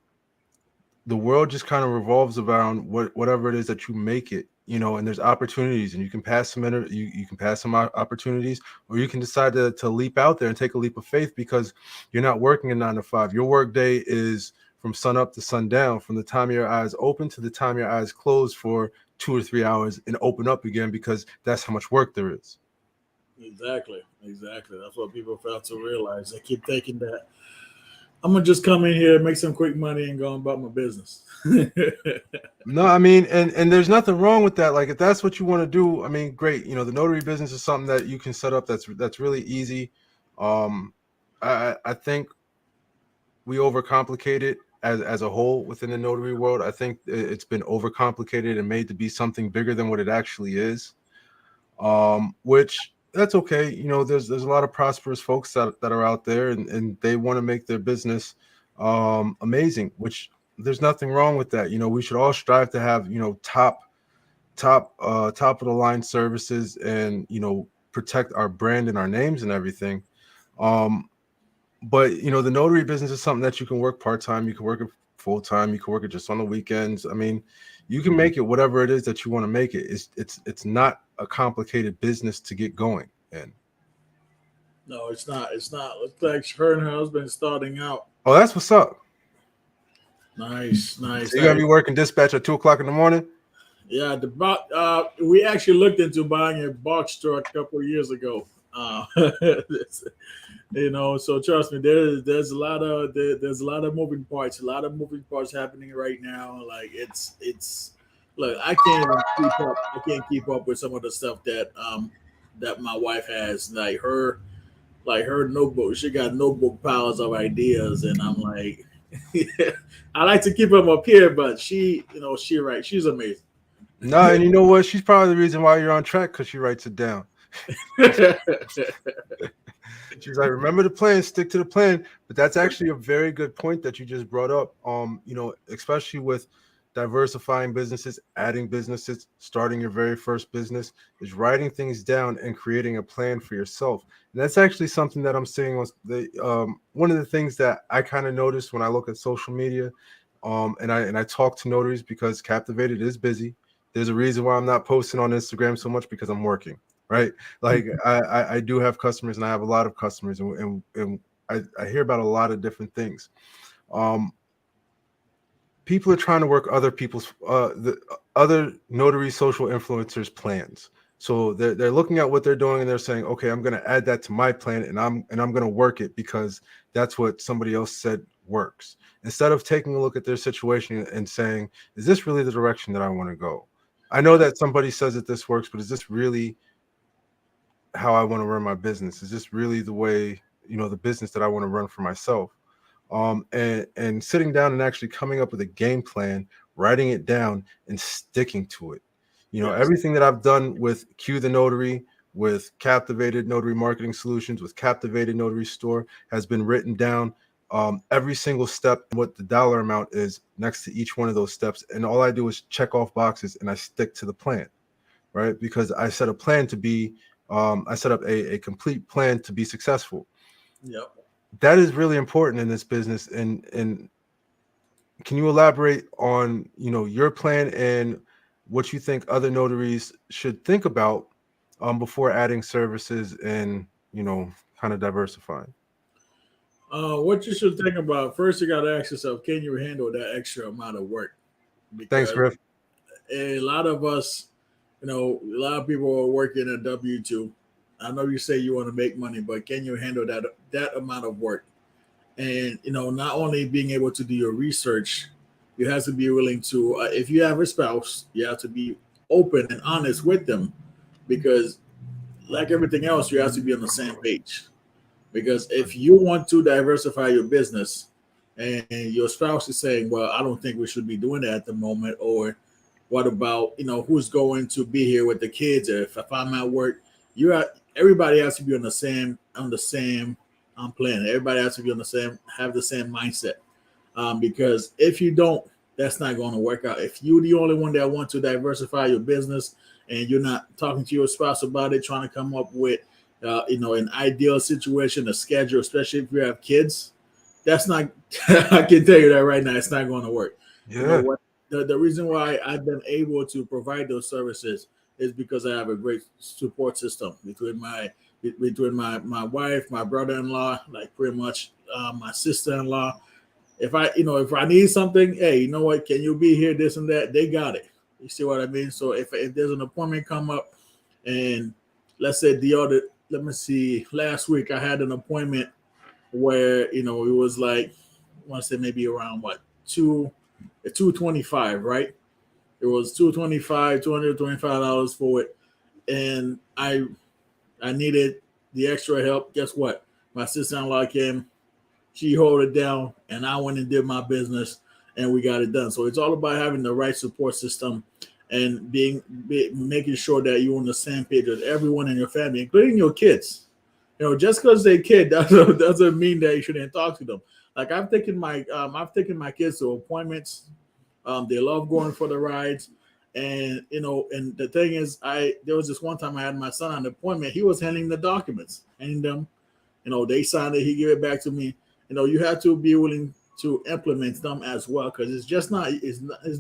the world just kind of revolves around whatever it is that you make it, and there's opportunities, and you can pass you can pass some opportunities, or you can decide to leap out there and take a leap of faith because you're not working a 9 to 5. Your work day is from sun up to sundown, from the time your eyes open to the time your eyes close for 2 or 3 hours and open up again, because that's how much work there is. Exactly. That's what people fail to realize. They keep thinking that I'm gonna just come in here, make some quick money, and go about my business. No, I mean, and there's nothing wrong with that. Like if that's what you want to do, I mean, great. The notary business is something that you can set up that's really easy. I think we overcomplicate it as a whole within the notary world. I think it's been overcomplicated and made to be something bigger than what it actually is. Which that's okay. There's a lot of prosperous folks that are out there and they want to make their business amazing, which there's nothing wrong with that. We should all strive to have, top of the line services and, protect our brand and our names and everything. But the notary business is something that you can work part-time, you can work it full-time, you can work it just on the weekends. I mean, you can make it whatever it is that you want to make it. It's not a complicated business to get going in. No, it's not. It's not. Looks like her and her husband starting out Oh, that's what's up. Nice. So you're gonna be working dispatch at 2 o'clock in the morning? Yeah, we actually looked into buying a box truck a couple of years ago. So trust me, there's a lot of there's a lot of moving parts happening right now. Like it's look, I can't even keep up. I can't keep up with some of the stuff that my wife has. Like her notebook. She got notebook piles of ideas, and I'm like, I like to keep them up here, but she's amazing. No, and you know what? She's probably the reason why you're on track because she writes it down. She's like, remember the plan, stick to the plan. But that's actually a very good point that you just brought up. Especially with diversifying businesses, adding businesses, starting your very first business, is writing things down and creating a plan for yourself. And that's actually something that I'm seeing on the one of the things that I kind of noticed when I look at social media. And I talk to notaries because Captivated is busy. There's a reason why I'm not posting on Instagram so much because I'm working, right? Like I do have customers and I have a lot of customers and I hear about a lot of different things. People are trying to work other people's the other notary social influencers plans. So they're looking at what they're doing and they're saying, okay, I'm going to add that to my plan and I'm going to work it because that's what somebody else said works. Instead of taking a look at their situation and saying, is this really the direction that I want to go? I know that somebody says that this works, but is this really how I want to run my business? Is this really the way, the business that I want to run for myself? And sitting down and actually coming up with a game plan, writing it down and sticking to it. Yes. Everything that I've done with Q the Notary, with Captivated Notary Marketing Solutions, with Captivated Notary Store has been written down. Every single step, what the dollar amount is next to each one of those steps. And all I do is check off boxes and I stick to the plan, right? Because I set a plan to be, I set up a complete plan to be successful. Yep. That is really important in this business. And can you elaborate on, your plan and what you think other notaries should think about before adding services and, kind of diversifying? What you should think about first, you got to ask yourself, can you handle that extra amount of work? Thanks, Because Griff. a lot of us, a lot of people are working a W-2. I know you say you want to make money, but can you handle that amount of work? And not only being able to do your research, you have to be willing to. If you have a spouse, you have to be open and honest with them, because like everything else, you have to be on the same page. Because if you want to diversify your business and your spouse is saying, well, I don't think we should be doing that at the moment, or what about, who's going to be here with the kids? Or if I'm at work, everybody has to be on the same plan. Everybody has to be have the same mindset. Because if you don't, that's not going to work out. If you're the only one that want to diversify your business and you're not talking to your spouse about it, trying to come up with an ideal situation, a schedule, especially if you have kids, that's not. I can tell you that right now, it's not going to work. You know Yeah. what? The reason why I've been able to provide those services is because I have a great support system between my wife, my brother-in-law, like pretty much my sister-in-law. If I need something, hey, you know what? Can you be here? This and that. They got it. You see what I mean? So if there's an appointment come up, and let's say let me see, last week I had an appointment where it was like, I want to say maybe around what 225, right? It was 225, $225 for it, and I needed the extra help. Guess what? My sister-in-law came, she held it down, and I went and did my business, and we got it done. So it's all about having the right support system and making sure that you're on the same page with everyone in your family, including your kids. Just because they're kid doesn't mean that you shouldn't talk to them. Like I've taken my kids to appointments. They love going for the rides. And the thing is, there was this one time I had my son on the appointment. He was handing the documents, handing them. They signed it. He gave it back to me. You have to be willing to implement them as well, because it's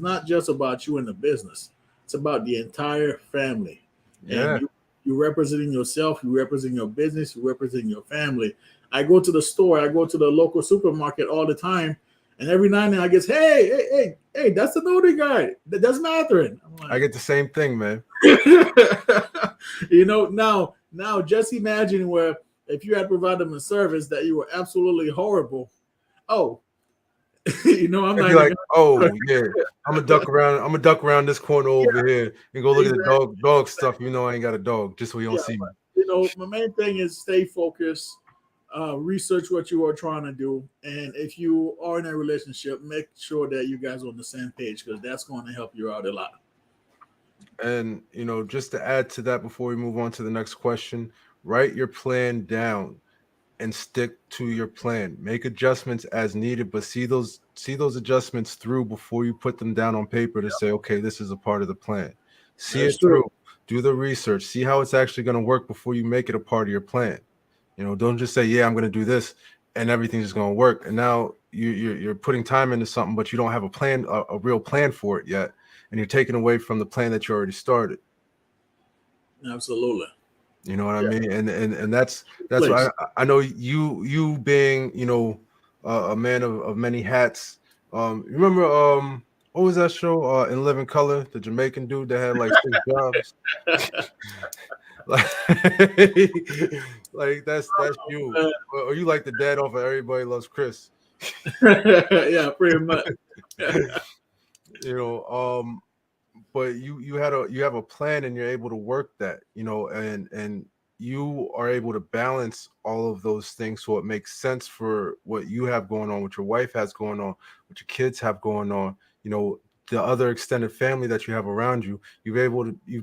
not just about you and the business. It's about the entire family, and Yeah. you You're representing yourself. You represent your business. You represent your family. I go to the store. I go to the local supermarket all the time, and every now and then I get, hey, that's the notary guy. That's Matherin. I'm like, I get the same thing, man. now just imagine where if you had provided them a service that you were absolutely horrible. Oh, I'm I'd not be even like, oh yeah, I'm gonna duck around. I'm gonna duck around this corner over here and go look at exactly. the dog stuff. You know, I ain't got a dog, just so he don't Yeah, see me. my main thing is stay focused, research what you are trying to do, and if you are in a relationship, make sure that you guys are on the same page because that's going to help you out a lot. And just to add to that, before we move on to the next question, write your plan down and stick to your plan. Make adjustments as needed, but see those adjustments through before you put them down on paper to say, okay, this is a part of the plan. See That's it true. through. Do the research. See how it's actually going to work before you make it a part of your plan. Don't just say, yeah, I'm going to do this and everything's just going to work. And now you're putting time into something, but you don't have a plan, a real plan for it yet. And you're taking away from the plan that you already started. Absolutely. You know what I Yeah. mean? And that's Place. why I know you being, a man of many hats. Remember what was that show in Living Color, the Jamaican dude that had like 6 jobs? like that's you. Or you like the dad off of Everybody Loves Chris. Yeah, pretty much. But you have a plan and you're able to work that, and you are able to balance all of those things so it makes sense for what you have going on, what your wife has going on, what your kids have going on, the other extended family that you have around you. You've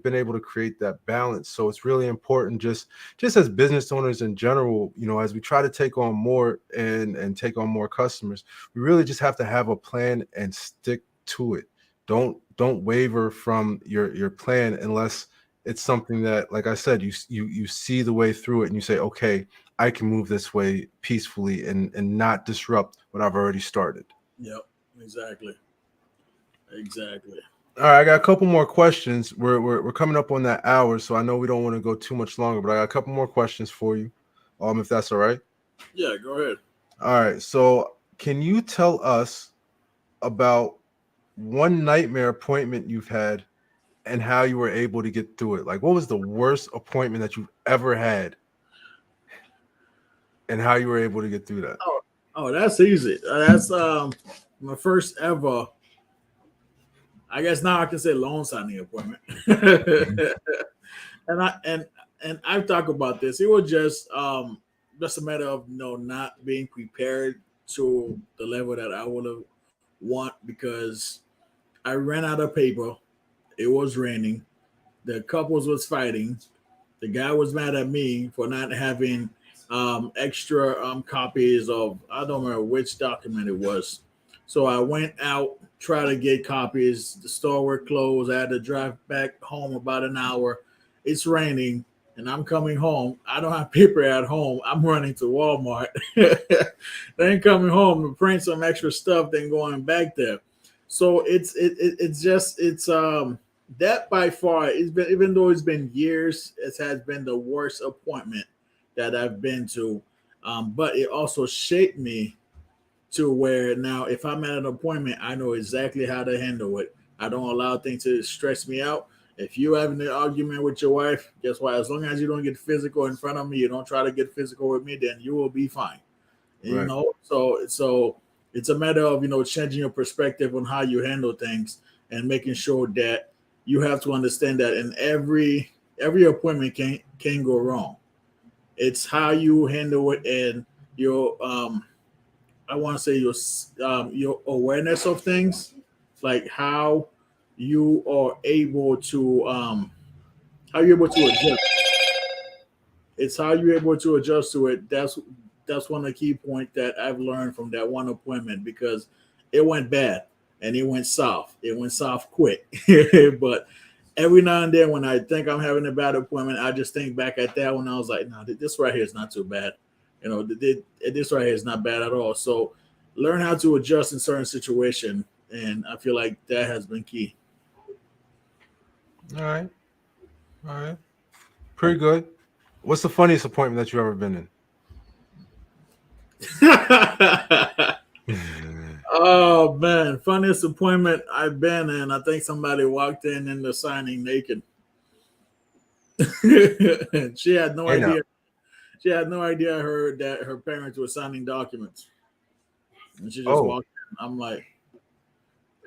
been able to create that balance. So it's really important, just as business owners in general, as we try to take on more and take on more customers, we really just have to have a plan and stick to it. Don't waver from your plan unless it's something that, like I said, you see the way through it and you say, okay, I can move this way peacefully and not disrupt what I've already started. Yep, exactly. All right, I got a couple more questions. We're coming up on that hour, so I know we don't want to go too much longer, but I got a couple more questions for you, if that's all right. Yeah, go ahead. All right, so can you tell us about one nightmare appointment you've had and how you were able to get through it? Like, what was the worst appointment that you've ever had and how you were able to get through that? Oh, that's easy. That's my first ever. I guess now I can say loan signing appointment. and I've talked about this. It was just a matter of not being prepared to the level that I would have want because I ran out of paper. It was raining. The couples was fighting. The guy was mad at me for not having extra copies of, I don't remember which document it was. So I went out, tried to get copies. The store were closed. I had to drive back home about an hour. It's raining and I'm coming home. I don't have paper at home. I'm running to Walmart. Then coming home to print some extra stuff, then going back there. So it's that by far, it's been, even though it's been years, it has been the worst appointment that I've been to. But it also shaped me to where now, if I'm at an appointment, I know exactly how to handle it. I don't allow things to stress me out. If you're having an argument with your wife, guess what? As long as you don't get physical in front of me, you don't try to get physical with me, then you will be fine. Right. So it's a matter of changing your perspective on how you handle things and making sure that you have to understand that in every appointment can go wrong. It's how you handle it and your I want to say your awareness of things, like how you are able to adjust. It's how you're able to adjust to it. That's one of the key points that I've learned from that one appointment because it went bad and it went soft. It went soft quick. But every now and then when I think I'm having a bad appointment, I just think back at that when I was like, no, this right here is not too bad. This right here is not bad at all. So learn how to adjust in certain situations. And I feel like that has been key. All right. Pretty good. What's the funniest appointment that you ever been in? Oh man, funniest appointment I've been in. I think somebody walked in the signing naked. She had no Hey now. idea. She had no idea her parents were signing documents, and she just Oh, walked in. I'm like,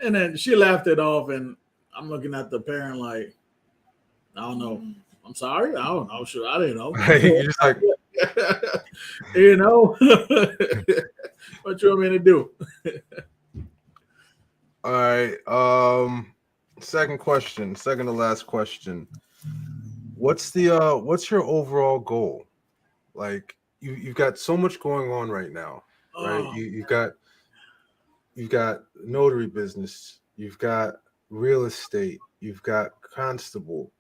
and then she laughed it off, and I'm looking at the parent like, I don't know. I'm sorry. I don't know. Sure, I didn't know. you're just like, You know, what you want me to do? all right. Second question, second to last question. What's your overall goal? Like you've got so much going on right now, right? Oh, You've got notary business, you've got real estate, you've got constable,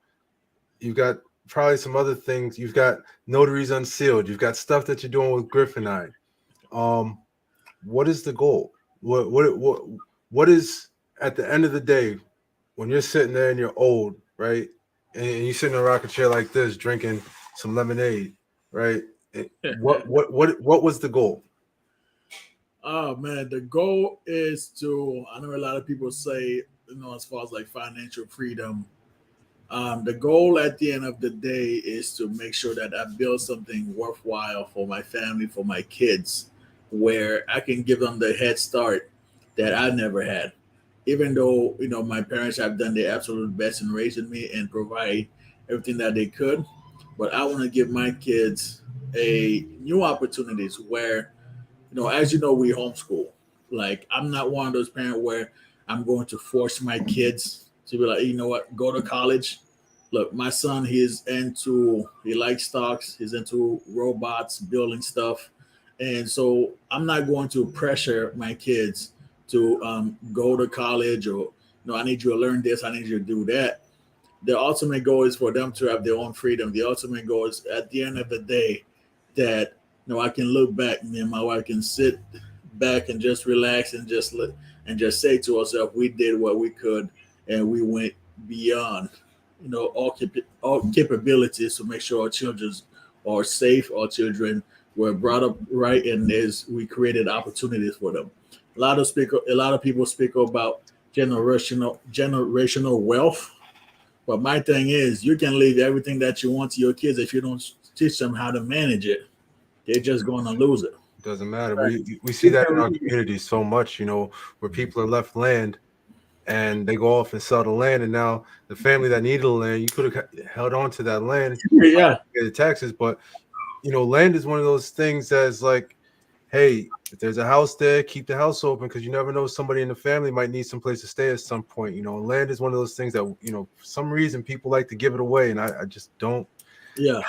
you've got probably some other things, you've got notaries unsealed, you've got stuff that you're doing with Griffin Eye. Um, what is the goal? What is at the end of the day when you're sitting there and you're old, right? And you sit in a rocking chair like this, drinking some lemonade, right? What was the goal? oh man, the goal is to. I know a lot of people say, as far as like financial freedom. The goal at the end of the day is to make sure that I build something worthwhile for my family, for my kids, where I can give them the head start that I never had. Even though, my parents have done their absolute best in raising me and provide everything that they could, but I want to give my kids a new opportunities where, as you know, we homeschool. Like, I'm not one of those parents where I'm going to force my kids to be like, you know what, go to college. Look, my son, he likes stocks, he's into robots, building stuff. And so I'm not going to pressure my kids to go to college or, I need you to learn this, I need you to do that. The ultimate goal is for them to have their own freedom. The ultimate goal is at the end of the day that I can look back, me and my wife can sit back and just relax and just look and just say to ourselves, we did what we could and we went beyond, all capabilities to make sure our children are safe, our children were brought up right, and we created opportunities for them. A lot of people speak about generational wealth, but my thing is, you can leave everything that you want to your kids if you don't teach them how to manage it. They're just going to lose it. Doesn't matter. Right. We see that in our community so much, where people are left land and they go off and sell the land, and now the family that needed the land, you could have held on to that land, Yeah, pay the taxes, but land is one of those things that's like, hey, if there's a house there, keep the house open because you never know, somebody in the family might need some place to stay at some point. Land is one of those things that for some reason people like to give it away, and I just don't yeah.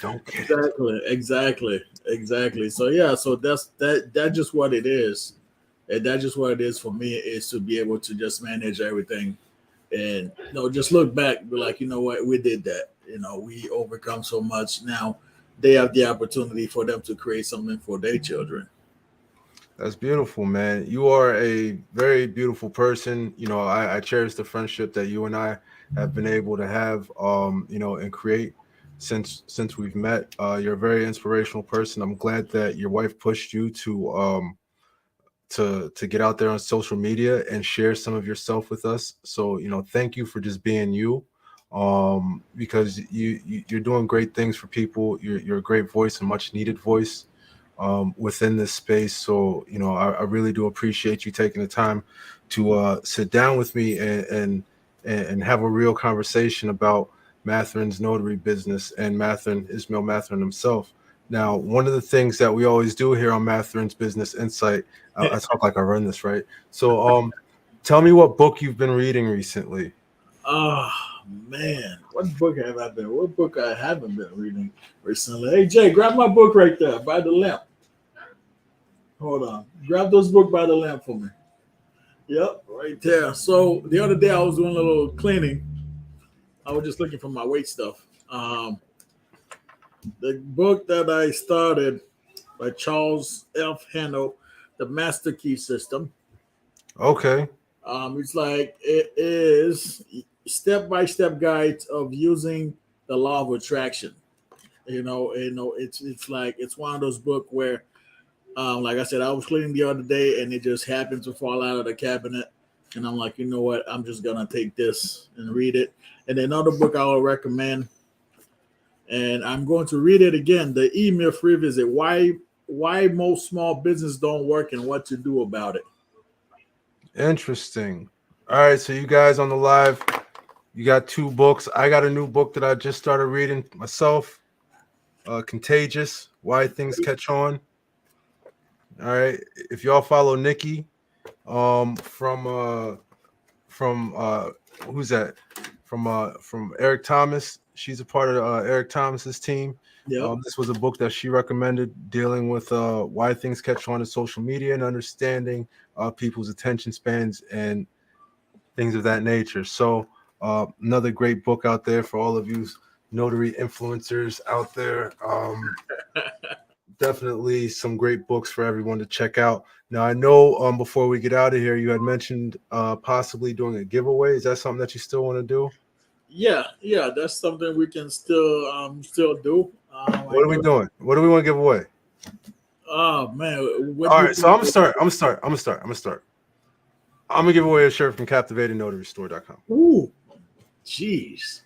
don't get it. Exactly. So yeah, so that's just what it is. And that's just what it is for me, is to be able to just manage everything and just look back, be like, you know what, we did that. We overcome so much. Now they have the opportunity for them to create something for their children. That's beautiful, man. You are a very beautiful person. I cherish the friendship that you and I have been able to have, and create since we've met. You're a very inspirational person. I'm glad that your wife pushed you to get out there on social media and share some of yourself with us. So, thank you for just being you. Because you're doing great things for people. You're a great voice, a much needed voice within this space. So, I really do appreciate you taking the time to sit down with me and have a real conversation about Matherin's notary business and Ismail Matherin himself. Now, one of the things that we always do here on Matherin's Business Insight, I talk like I run this, right? So, tell me what book you've been reading recently. Oh man, what book I haven't been reading recently? Hey Jay, grab my book right there by the lamp. Hold on. Grab those book by the lamp for me. Yep, right there. So the other day I was doing a little cleaning. I was just looking for my weight stuff. The book that I started by Charles F. Hannell, The Master Key System. Okay. It's like it is step-by-step guides of using the law of attraction. It's one of those books where, like I said, I was cleaning the other day and it just happened to fall out of the cabinet, and I'm like, you know what? I'm just gonna take this and read it. And another book I will recommend, and I'm going to read it again. The E-Myth Revisit: Why most small business don't work and what to do about it. Interesting. All right, so you guys on the live, you got 2 books. I got a new book that I just started reading myself. Contagious: Why Things Catch On. All right, if y'all follow Nikki, from who's that? From Eric Thomas. She's a part of Eric Thomas's team. Yep. This was a book that she recommended dealing with why things catch on in social media and understanding people's attention spans and things of that nature. So another great book out there for all of you notary influencers out there. Definitely some great books for everyone to check out. Now, I know before we get out of here, you had mentioned possibly doing a giveaway. Is that something that you still want to do? Yeah, that's something we can still do. What are we doing? What do we want to give away? Oh man, what All do you right, so I'm think? gonna start. I'm gonna give away a shirt from CaptivatingNotaryStore.com. Ooh, jeez.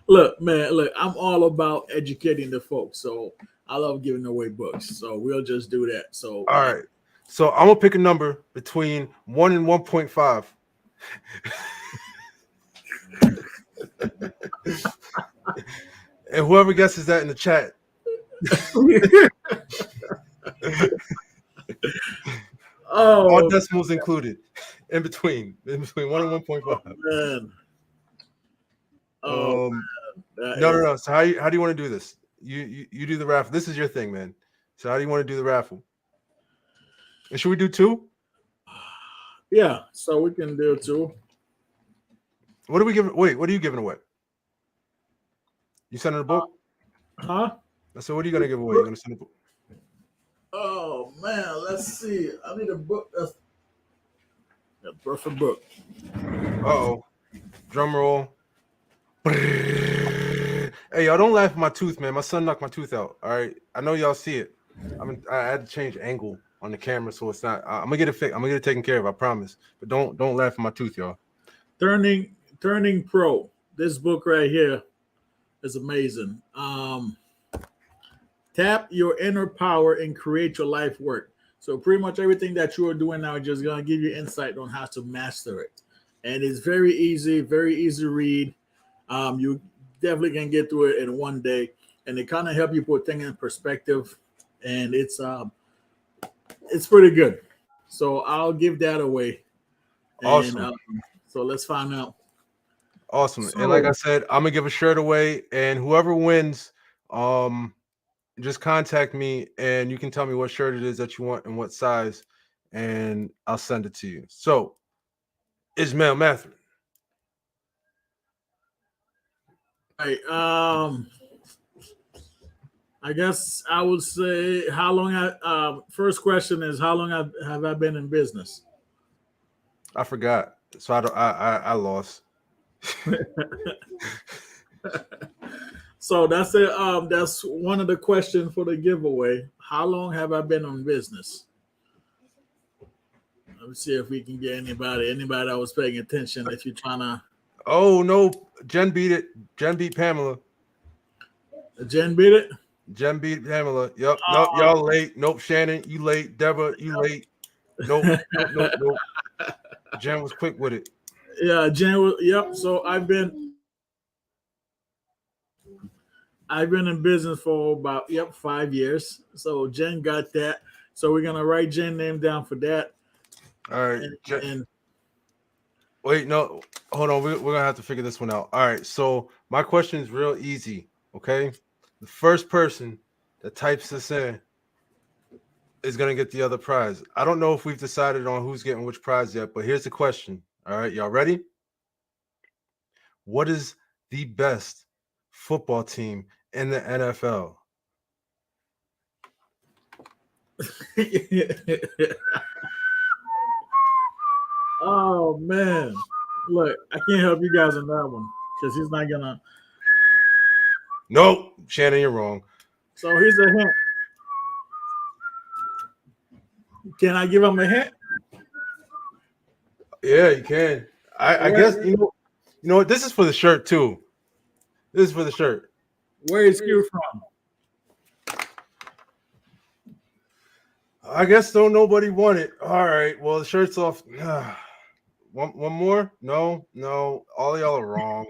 Look, man, I'm all about educating the folks, so I love giving away books. So we'll just do that. So, All right, so I'm gonna pick a number between 1 and 1.5. And whoever guesses that in the chat, all oh decimals included, in between 1 and 1.5. man, oh that No. is So how do you want to do this? You do the raffle. This is your thing, man. So how do you want to do the raffle? And should we do 2? yeah. So we can do it too. What are we giving? Wait, what are you giving away? You sending a book? Huh? So what are you gonna give away? You gonna send a book? Oh man, let's see. I need a book. A perfect book. Uh-oh. Drum roll. Hey, y'all don't laugh at my tooth, man. My son knocked my tooth out. All right. I know y'all see it. I had to change angle on the camera, so it's not. I'm gonna get it fixed. I'm gonna get it taken care of. I promise. But don't laugh at my tooth, y'all. Turning Pro. This book right here is amazing. Tap your inner power and create your life work. So pretty much everything that you are doing now is just gonna give you insight on how to master it, and it's very easy read. You definitely can get through it in one day, and it kind of help you put things in perspective, and it's pretty good. So I'll give that away, and Awesome. so let's find out. Awesome. And like So I said, I'm gonna give a shirt away, and whoever wins, just contact me and you can tell me what shirt it is that you want and what size, and I'll send it to you. So, Ismail Matherin. right, I guess I would say how long I first question is how long have I been in business? I forgot. So I lost. So that's it. That's one of the questions for the giveaway. How long have I been on business? Let me see if we can get anybody that was paying attention. If you're trying to, Oh no, Jen beat it. Jen beat Pamela. Jen beat it. Jen beat Pamela. Yep. Nope. Y'all late. Nope. Shannon, you late. Deborah, you late. Nope. Jen was quick with it. Yeah, Jen. Yep. So I've been in business for about 5 years. So Jen got that. So we're gonna write Jen name down for that. All right. And Wait, no, hold on. We're gonna have to figure this one out. All right. So my question is real easy. Okay, the first person that types this in is gonna get the other prize. I don't know if we've decided on who's getting which prize yet, but here's the question. All right, y'all ready? What is the best football team in the NFL? oh Oh man, look, I can't help you guys on that one because he's not gonna. Nope, Shannon, you're wrong. So here's a hint. Can I give him a hint? Yeah, you can. I guess you know what? This is for the shirt too. This is for the shirt. Where is Q from? I guess don't nobody want it. All right. Well, the shirt's off. One more? No. All y'all are wrong.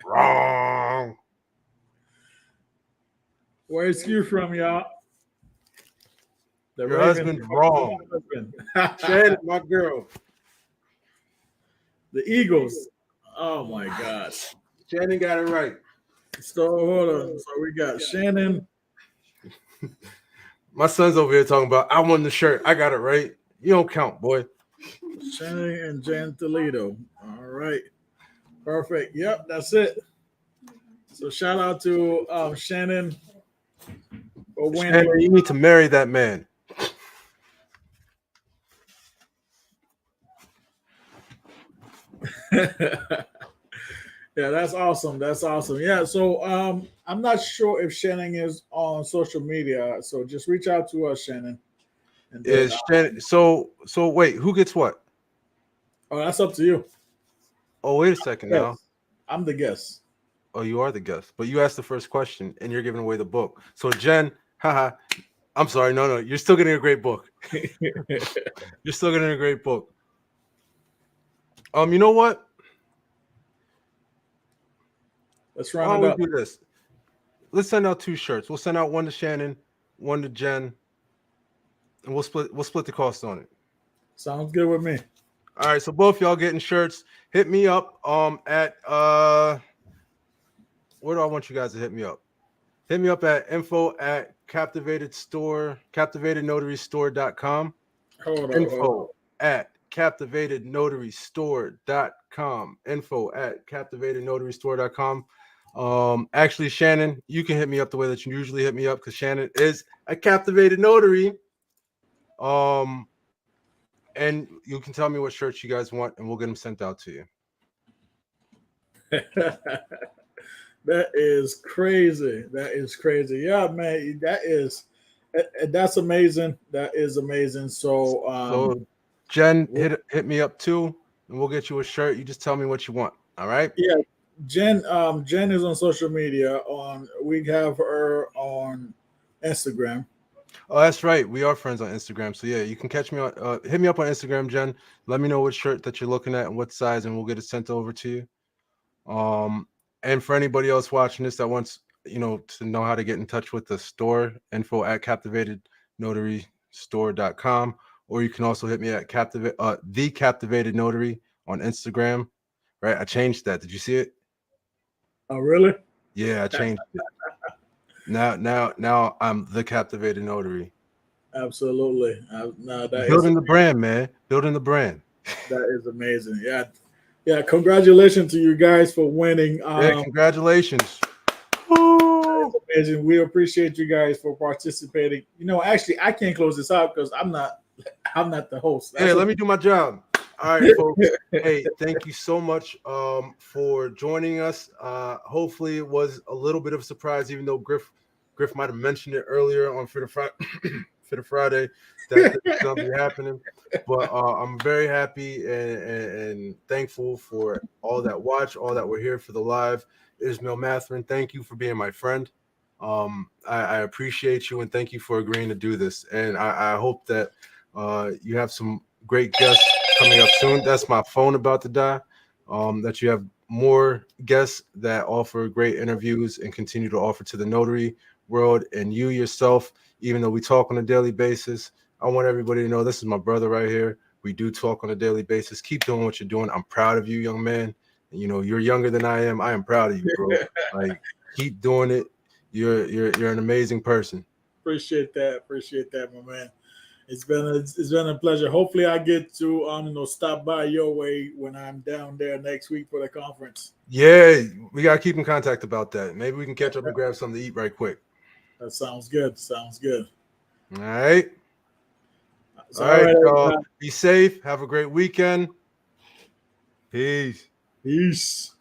Wrong. Where is Q from, y'all? The Your Ravens. husband's wrong. Shannon, my girl. The Eagles. Oh my gosh. Shannon got it right. So hold on. So we got Shannon. My son's over here talking about I won the shirt. I got it right. You don't count, boy. Shannon and Jan Toledo. All right. Perfect. Yep, that's it. So shout out to Shannon for winning. Shannon, you need to marry that man. Yeah, that's awesome. That's awesome. Yeah, so I'm not sure if Shannon is on social media, so just reach out to us, Shannon. And then, Is Shannon so wait, who gets what? oh, that's up to you. Oh, wait a second Yes. now. I'm the guest. Oh, you are the guest, but you asked the first question and you're giving away the book. So Jen, haha. I'm sorry, no, you're still getting a great book. You're still getting a great book. You know what? Let's Why run don't it up. we do this? Let's send out 2 shirts. We'll send out one to Shannon, one to Jen, and we'll split the cost on it. Sounds good with me. All right, so both y'all getting shirts. Hit me up at where do I want you guys to hit me up? Hit me up at info@captivatednotarystore.com. Hold Info at captivatednotarystore.com. Info at captivatednotarystore.com. Actually, Shannon, you can hit me up the way that you usually hit me up because Shannon is a captivated notary. And you can tell me what shirts you guys want, and we'll get them sent out to you. That is crazy. That is crazy. Yeah, man, that's amazing. That is amazing. So Jen, hit me up too, and we'll get you a shirt. You just tell me what you want. All right? Yeah, Jen is on social media. We have her on Instagram. Oh, that's right. We are friends on Instagram. So yeah, you can catch me on hit me up on Instagram, Jen. Let me know what shirt that you're looking at and what size, and we'll get it sent over to you. And for anybody else watching this that wants, to know how to get in touch with the store, info at captivatednotarystore.com, or you can also hit me at the Captivated Notary on Instagram. Right? I changed that. Did you see it? Oh, really? Yeah, I changed it. Now I'm the Captivated Notary. Absolutely. Building the brand, man. Building the brand. That is amazing. Yeah. Congratulations to you guys for winning. Yeah, congratulations. That's amazing. We appreciate you guys for participating. Actually, I can't close this out because I'm not the host. Hey, let me do my job. All right, folks. Hey, thank you so much for joining us. Hopefully, it was a little bit of a surprise, even though Griff might have mentioned it earlier on Fit Friday that it's going to be happening. But I'm very happy and thankful for all that watch, all that were here for the live. Ismail Matherin, thank you for being my friend. I appreciate you and thank you for agreeing to do this. And I hope that you have some great guests coming up soon. That's my phone about to die. That you have more guests that offer great interviews and continue to offer to the notary world and you yourself, even though we talk on a daily basis. I want everybody to know this is my brother right here. We do talk on a daily basis. Keep doing what you're doing. I'm proud of you, young man. You're younger than I am. I am proud of you, bro. Like, keep doing it. You're an amazing person. Appreciate that, my man. It's been a pleasure. Hopefully, I get to stop by your way when I'm down there next week for the conference. Yeah, we gotta keep in contact about that. Maybe we can catch up and grab something to eat right quick. That sounds good. All right. So, all right, y'all. Be safe. Have a great weekend. Peace. Peace.